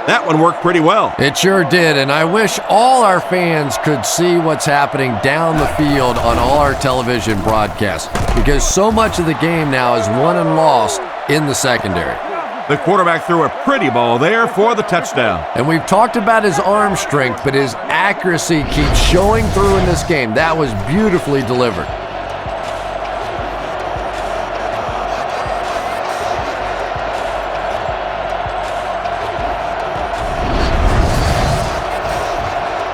[SPEAKER 2] That one worked pretty well.
[SPEAKER 3] It sure did, and I wish all our fans could see what's happening down the field on all our television broadcasts, because so much of the game now is won and lost in the secondary.
[SPEAKER 2] The quarterback threw a pretty ball there for the touchdown.
[SPEAKER 3] And we've talked about his arm strength, but his accuracy keeps showing through in this game. That was beautifully delivered.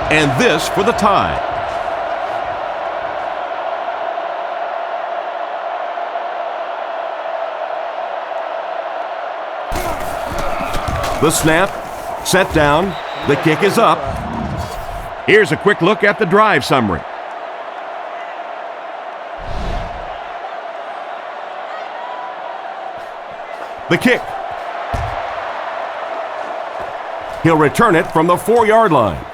[SPEAKER 2] And this for the tie. The snap, set down, the kick is up. Here's a quick look at the drive summary. The kick. He'll return it from the 4-yard line.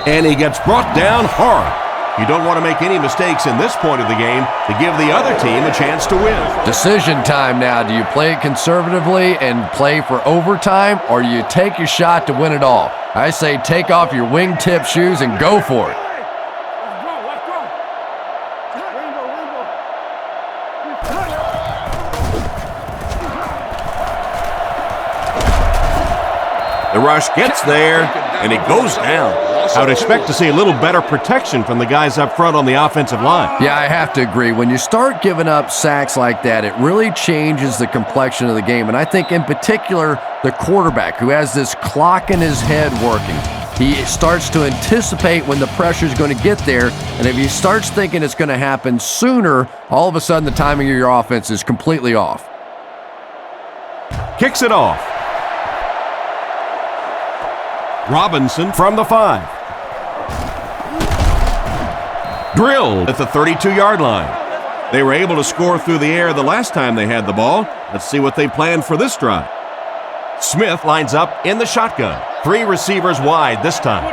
[SPEAKER 2] And he gets brought down hard. You don't want to make any mistakes in this point of the game to give the other team a chance to win.
[SPEAKER 3] Decision time now. Do you play it conservatively and play for overtime, or do you take your shot to win it all? I say take off your wingtip shoes and go for it.
[SPEAKER 2] The rush gets there, and it goes down. I would expect to see a little better protection from the guys up front on the offensive line.
[SPEAKER 3] Yeah, I have to agree. When you start giving up sacks like that, it really changes the complexion of the game. And I think in particular, the quarterback who has this clock in his head working. he starts to anticipate when the pressure is going to get there, and if he starts thinking it's going to happen sooner, all of a sudden the timing of your offense is completely off.
[SPEAKER 2] Kicks it off. Robinson from the 5. Drilled at the 32-yard line. They were able to score through the air the last time they had the ball. Let's see what they planned for this drive. Smith lines up in the shotgun. 3 receivers wide this time.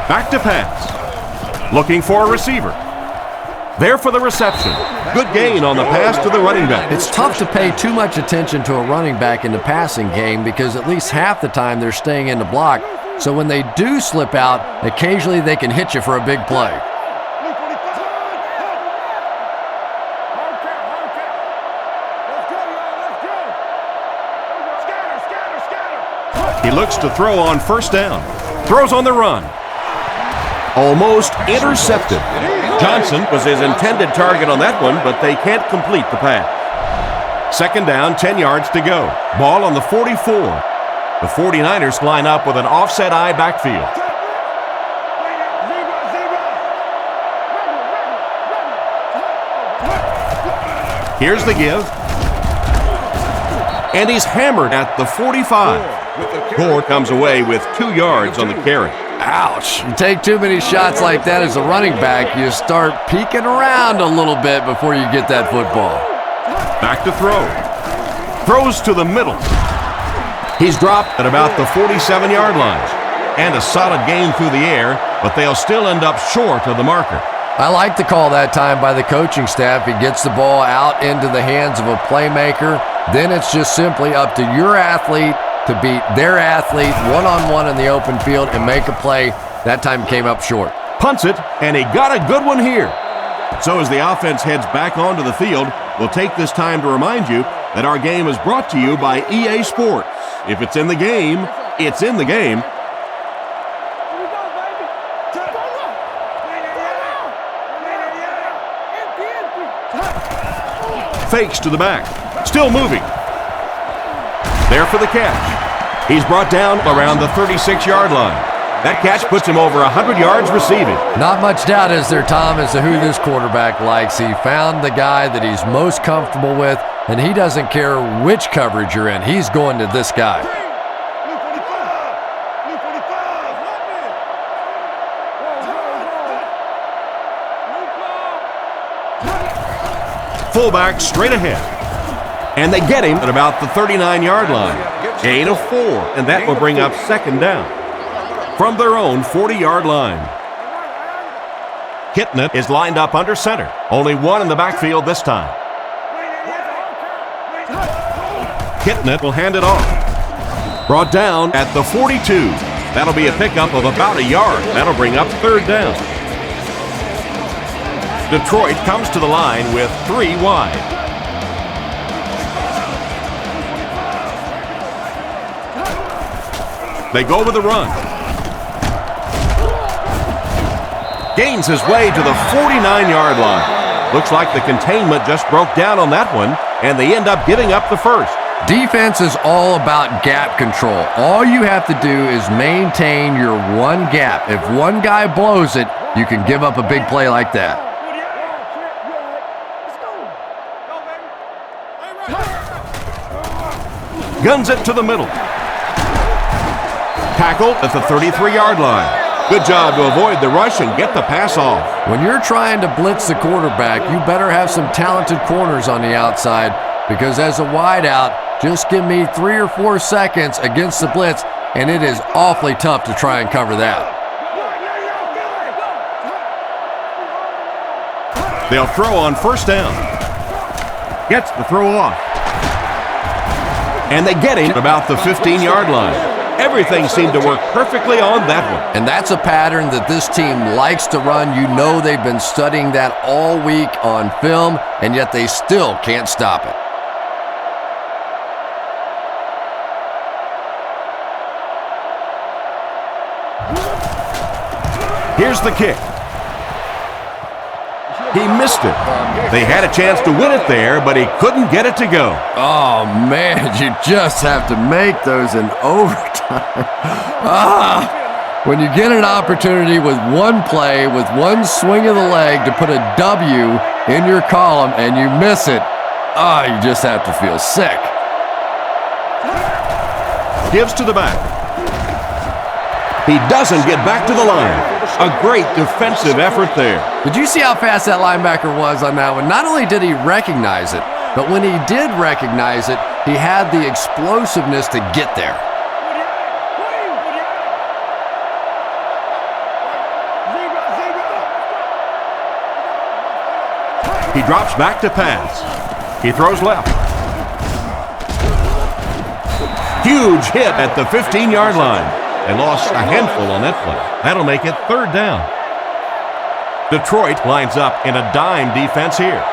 [SPEAKER 2] Back to pass. Looking for a receiver. There for the reception. Good gain on the pass to the running back.
[SPEAKER 3] It's tough to pay too much attention to a running back in the passing game because at least half the time they're staying in the block. So when they do slip out, occasionally they can hit you for a big play.
[SPEAKER 2] He looks to throw on first down. Throws on the run. Almost intercepted. Johnson was his intended target on that one, but they can't complete the pass. Second down, 10 yards to go. Ball on the 44. The 49ers line up with an offset eye backfield. Here's the give. And he's hammered at the 45. Gore comes away with 2 yards on the carry.
[SPEAKER 3] Ouch. You take too many shots like that as a running back, you start peeking around a little bit before you get that football.
[SPEAKER 2] Back to throw. Throws to the middle. He's dropped at about the 47-yard line. And a solid gain through the air, but they'll still end up short of the marker.
[SPEAKER 3] I like the call that time by the coaching staff. He gets the ball out into the hands of a playmaker. Then it's just simply up to your athlete to beat their athlete one-on-one in the open field and make a play. That time came up short.
[SPEAKER 2] Punts it, and he got a good one here. So as the offense heads back onto the field, we'll take this time to remind you that our game is brought to you by EA Sports. If it's in the game, it's in the game. Fakes to the back. Still moving. There for the catch. He's brought down around the 36-yard line. That catch puts him over 100 yards receiving.
[SPEAKER 3] Not much doubt, is there, Tom, as to who this quarterback likes. He found the guy that he's most comfortable with, and he doesn't care which coverage you're in. He's going to this guy.
[SPEAKER 2] Fullback straight ahead. And they get him at about the 39-yard line. Gain of 4, and that will bring up second down. From their own 40-yard line. Kitna is lined up under center. Only one in the backfield this time. Kitna will hand it off. Brought down at the 42. That'll be a pickup of about a yard. That'll bring up third down. Detroit comes to the line with 3 wide. They go with the run. Gains his way to the 49-yard line. Looks like the containment just broke down on that one, and they end up giving up the first.
[SPEAKER 3] Defense is all about gap control. All you have to do is maintain your one gap. If one guy blows it, you can give up a big play like that.
[SPEAKER 2] Guns it to the middle. Tackled at the 33-yard line. Good job to avoid the rush and get the pass off.
[SPEAKER 3] When you're trying to blitz the quarterback, you better have some talented corners on the outside, because as a wideout, just give me 3 or 4 seconds against the blitz, and it is awfully tough to try and cover that.
[SPEAKER 2] They'll throw on first down. Gets the throw off. And they get him about the 15-yard line. Everything seemed to work perfectly on that one.
[SPEAKER 3] And that's a pattern that this team likes to run. You know they've been studying that all week on film, and yet they still can't stop it.
[SPEAKER 2] Here's the kick. He missed it. They had a chance to win it there, but he couldn't get it to go.
[SPEAKER 3] Oh, man, you just have to make those in overtime. When you get an opportunity with one play, with one swing of the leg to put a W in your column and you miss it, you just have to feel sick.
[SPEAKER 2] Gives to the back. He doesn't get back to the line. A great defensive effort there.
[SPEAKER 3] Did you see how fast that linebacker was on that one? Not only did he recognize it, but when he did recognize it, he had the explosiveness to get there.
[SPEAKER 2] He drops back to pass. He throws left. Huge hit at the 15-yard line. They lost a handful on that play. That'll make it third down. Detroit lines up in a dime defense here.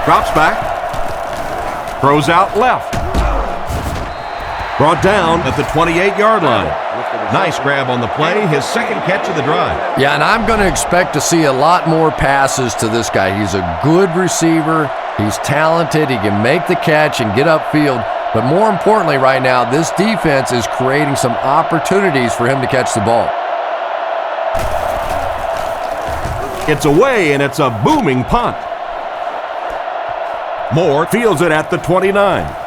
[SPEAKER 2] Drops back. Throws out left. Brought down at the 28-yard line. Nice grab on the play, his second catch of the drive.
[SPEAKER 3] Yeah, and I'm going to expect to see a lot more passes to this guy. He's a good receiver. He's talented. He can make the catch and get upfield. But more importantly right now, this defense is creating some opportunities for him to catch the ball.
[SPEAKER 2] It's away, and it's a booming punt. Moore fields it at the 29.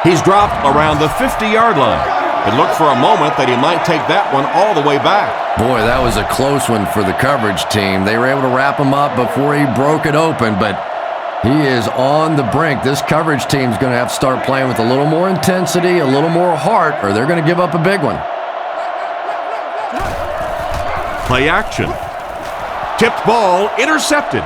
[SPEAKER 2] He's dropped around the 50-yard line. It looked for a moment that he might take that one all the way back.
[SPEAKER 3] Boy, that was a close one for the coverage team. They were able to wrap him up before he broke it open, but he is on the brink. This coverage team is going to have to start playing with a little more intensity, a little more heart, or they're going to give up a big one.
[SPEAKER 2] Play action. Tipped ball, intercepted.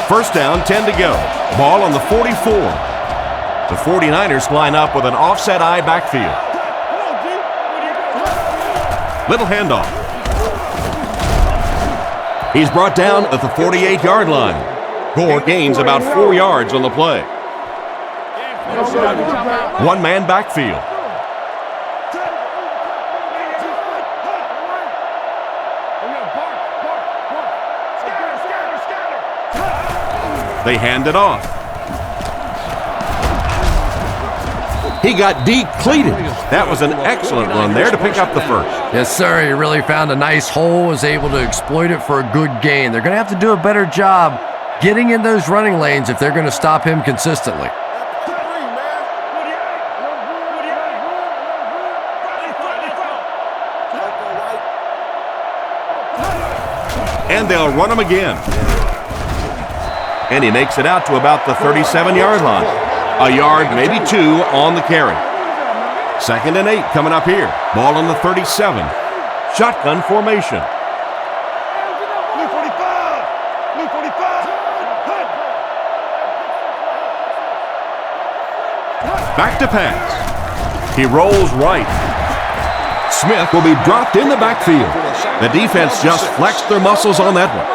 [SPEAKER 2] First down, 10 to go. Ball on the 44. The 49ers line up with an offset eye backfield. Little handoff. He's brought down at the 48-yard line. Gore gains about 4 yards on the play. One-man backfield. They hand it off. He got decleated. That was an excellent run there to pick up the first.
[SPEAKER 3] Yes, sir. He really found a nice hole, was able to exploit it for a good gain. They're going to have to do a better job getting in those running lanes if they're going to stop him consistently.
[SPEAKER 2] And they'll run him again. And he makes it out to about the 37-yard line. A yard, maybe two, on the carry. 2nd and 8 coming up here. Ball on the 37. Shotgun formation. Back to pass. He rolls right. Smith will be dropped in the backfield. The defense just flexed their muscles on that one.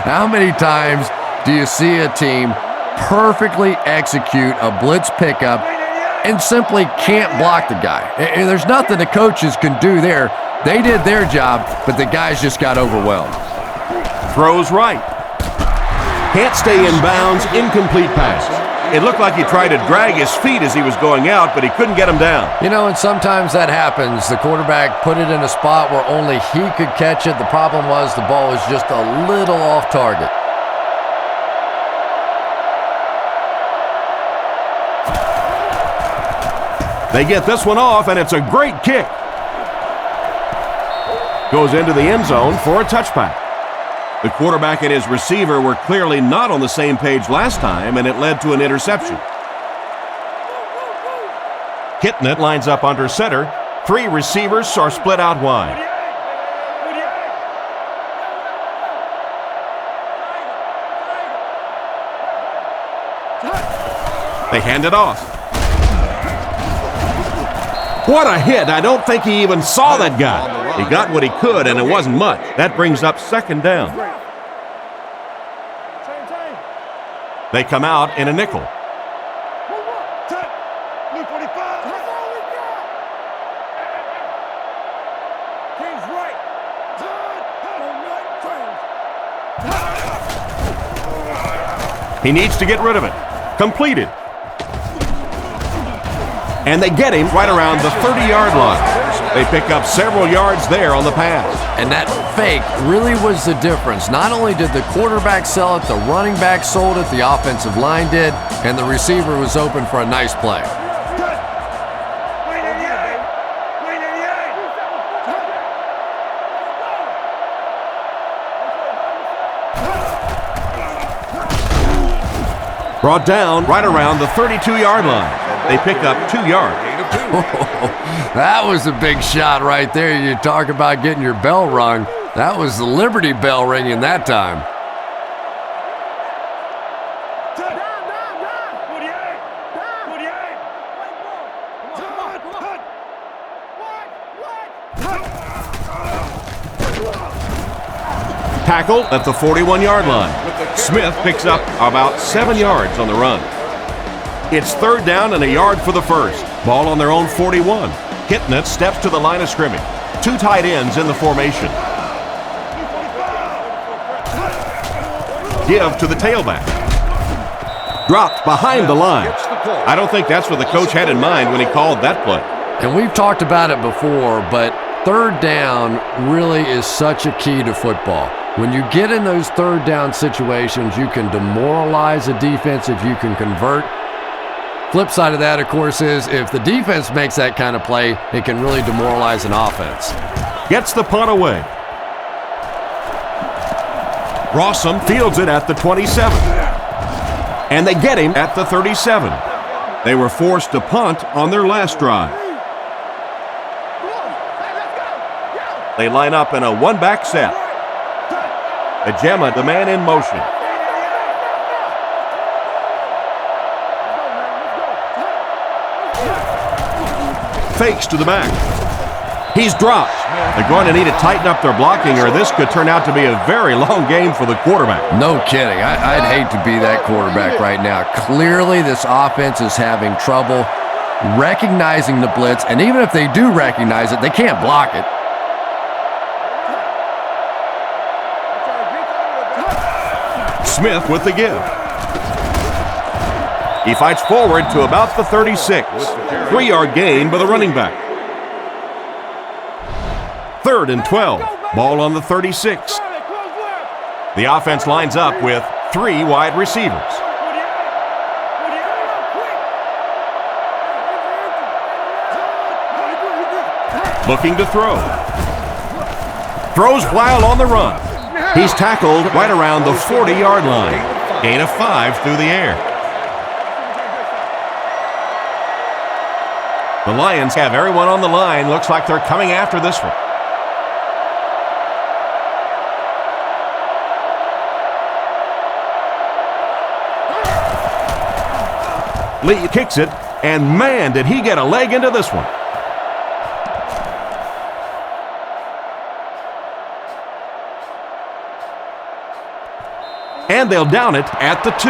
[SPEAKER 3] How many times do you see a team perfectly execute a blitz pickup and simply can't block the guy? And there's nothing the coaches can do there. They did their job, but the guys just got overwhelmed.
[SPEAKER 2] Throws right. Can't stay in bounds, incomplete pass. It looked like he tried to drag his feet as he was going out, but he couldn't get him down.
[SPEAKER 3] You know, and sometimes that happens. The quarterback put it in a spot where only he could catch it. The problem was the ball was just a little off target.
[SPEAKER 2] They get this one off, and it's a great kick. Goes into the end zone for a touchback. The quarterback and his receiver were clearly not on the same page last time, and it led to an interception. Kitnet lines up under center. 3 receivers are split out wide. They hand it off. What a hit. I don't think he even saw that guy. He got what he could, and it wasn't much. That brings up second down. They come out in a nickel. He needs to get rid of it. Completed. And they get him right around the 30-yard line. They pick up several yards there on the pass.
[SPEAKER 3] And that fake really was the difference. Not only did the quarterback sell it, the running back sold it, the offensive line did, and the receiver was open for a nice play.
[SPEAKER 2] Brought down right around the 32-yard line. They pick up 2 yards.
[SPEAKER 3] That was a big shot right there. You talk about getting your bell rung. That was the Liberty Bell ringing that time.
[SPEAKER 2] Tackle at the 41-yard line. Smith picks up about 7 yards on the run. It's third down and a yard for the first. Ball on their own 41. Kitnet steps to the line of scrimmage. 2 tight ends in the formation. Give to the tailback. Dropped behind the line. I don't think that's what the coach had in mind when he called that play.
[SPEAKER 3] And we've talked about it before, but third down really is such a key to football. When you get in those third down situations, you can demoralize a defense if you can convert. Flip side of that, of course, is if the defense makes that kind of play, it can really demoralize an offense.
[SPEAKER 2] Gets the punt away. Rossum fields it at the 27. And they get him at the 37. They were forced to punt on their last drive. They line up in a one-back set. Ajema, the man in motion. Fakes to the back. He's dropped. They're going to need to tighten up their blocking, or this could turn out to be a very long game for the quarterback.
[SPEAKER 3] No kidding. I'd hate to be that quarterback right now. Clearly, this offense is having trouble recognizing the blitz, and even if they do recognize it, they can't block it.
[SPEAKER 2] Smith with the give. He fights forward to about the 36. 3-yard gain by the running back. 3rd and 12. Ball on the 36. The offense lines up with 3 wide receivers. Looking to throw. Throws while on the run. He's tackled right around the 40-yard line. Gain of 5 through the air. The Lions have everyone on the line. Looks like they're coming after this one. Lee kicks it, and man, did he get a leg into this one. And they'll down it at the 2.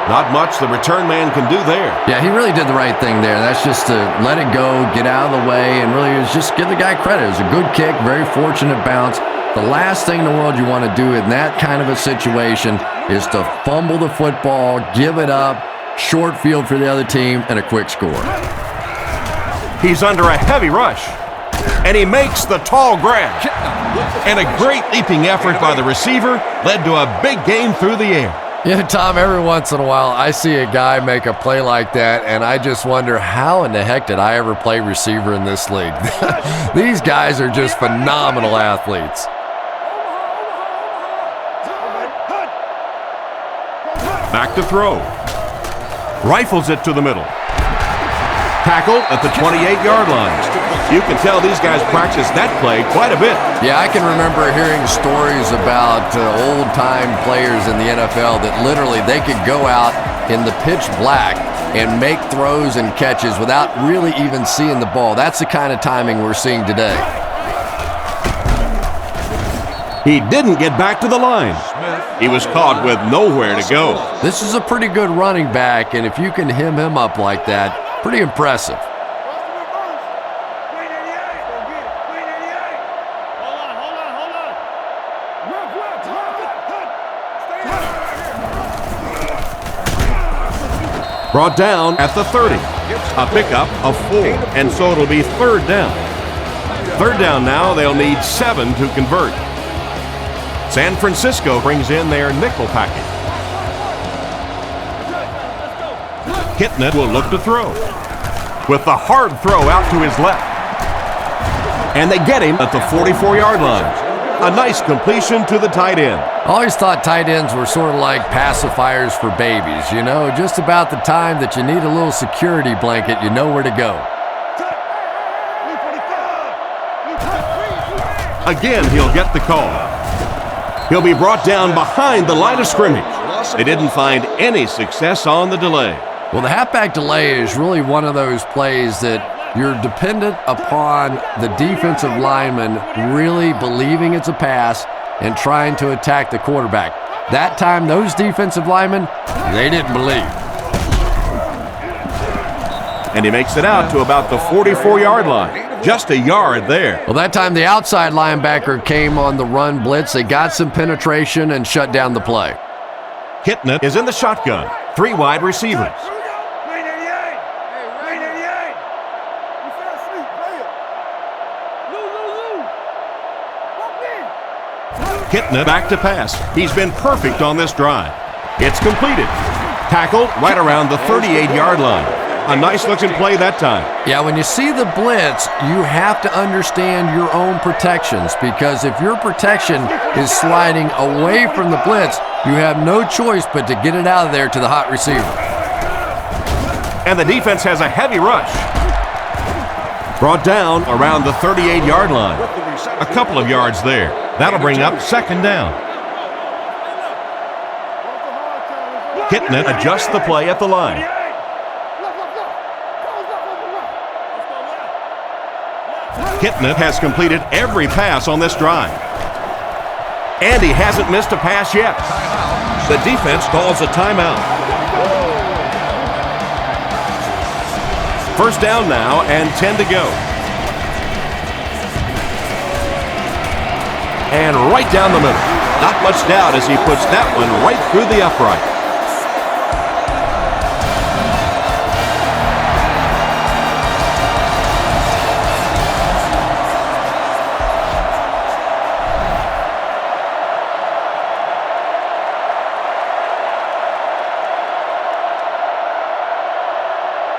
[SPEAKER 2] Not much the return man can do there.
[SPEAKER 3] Yeah, he really did the right thing there. That's just to let it go, get out of the way, and really just give the guy credit. It was a good kick, very fortunate bounce. The last thing in the world you want to do in that kind of a situation is to fumble the football, give it up, short field for the other team, and a quick score.
[SPEAKER 2] He's under a heavy rush, and he makes the tall grab. And a great leaping effort by the receiver led to a big gain through the air.
[SPEAKER 3] Yeah, Tom, every once in a while I see a guy make a play like that, and I just wonder how in the heck did I ever play receiver in this league? These guys are just phenomenal athletes.
[SPEAKER 2] Back to throw. Rifles it to the middle. Tackle at the 28-yard line. You can tell these guys practice that play quite a bit.
[SPEAKER 3] Yeah, I can remember hearing stories about old-time players in the NFL that literally they could go out in the pitch black and make throws and catches without really even seeing the ball. That's the kind of timing we're seeing today.
[SPEAKER 2] He didn't get back to the line. He was caught with nowhere to go.
[SPEAKER 3] This is a pretty good running back, and if you can hem him up like that, pretty impressive.
[SPEAKER 2] Brought down at the 30. A pickup of 4, and so it'll be third down. Third down now, they'll need 7 to convert. San Francisco brings in their nickel package. Kitna will look to throw. With the hard throw out to his left. And they get him at the 44-yard line. A nice completion to the tight end.
[SPEAKER 3] I always thought tight ends were sort of like pacifiers for babies. You know, just about the time that you need a little security blanket, you know where to go.
[SPEAKER 2] Again, he'll get the call. He'll be brought down behind the line of scrimmage. They didn't find any success on the delay.
[SPEAKER 3] Well, the halfback delay is really one of those plays that you're dependent upon the defensive lineman really believing it's a pass and trying to attack the quarterback. That time, those defensive linemen, they didn't believe.
[SPEAKER 2] And he makes it out to about the 44-yard line. Just a yard there.
[SPEAKER 3] Well, that time the outside linebacker came on the run blitz. They got some penetration and shut down the play.
[SPEAKER 2] Kitna is in the shotgun. 3 wide receivers. Kitna back to pass. He's been perfect on this drive. It's completed. Tackled right around the 38-yard line. A nice-looking play that time.
[SPEAKER 3] Yeah, when you see the blitz, you have to understand your own protections, because if your protection is sliding away from the blitz, you have no choice but to get it out of there to the hot receiver.
[SPEAKER 2] And the defense has a heavy rush. Brought down around the 38-yard line. A couple of yards there. That'll bring up second down. Kitna adjusts the play at the line. Kitna has completed every pass on this drive. And he hasn't missed a pass yet. The defense calls a timeout. First down now and 10 to go. And right down the middle. Not much doubt as he puts that one right through the upright.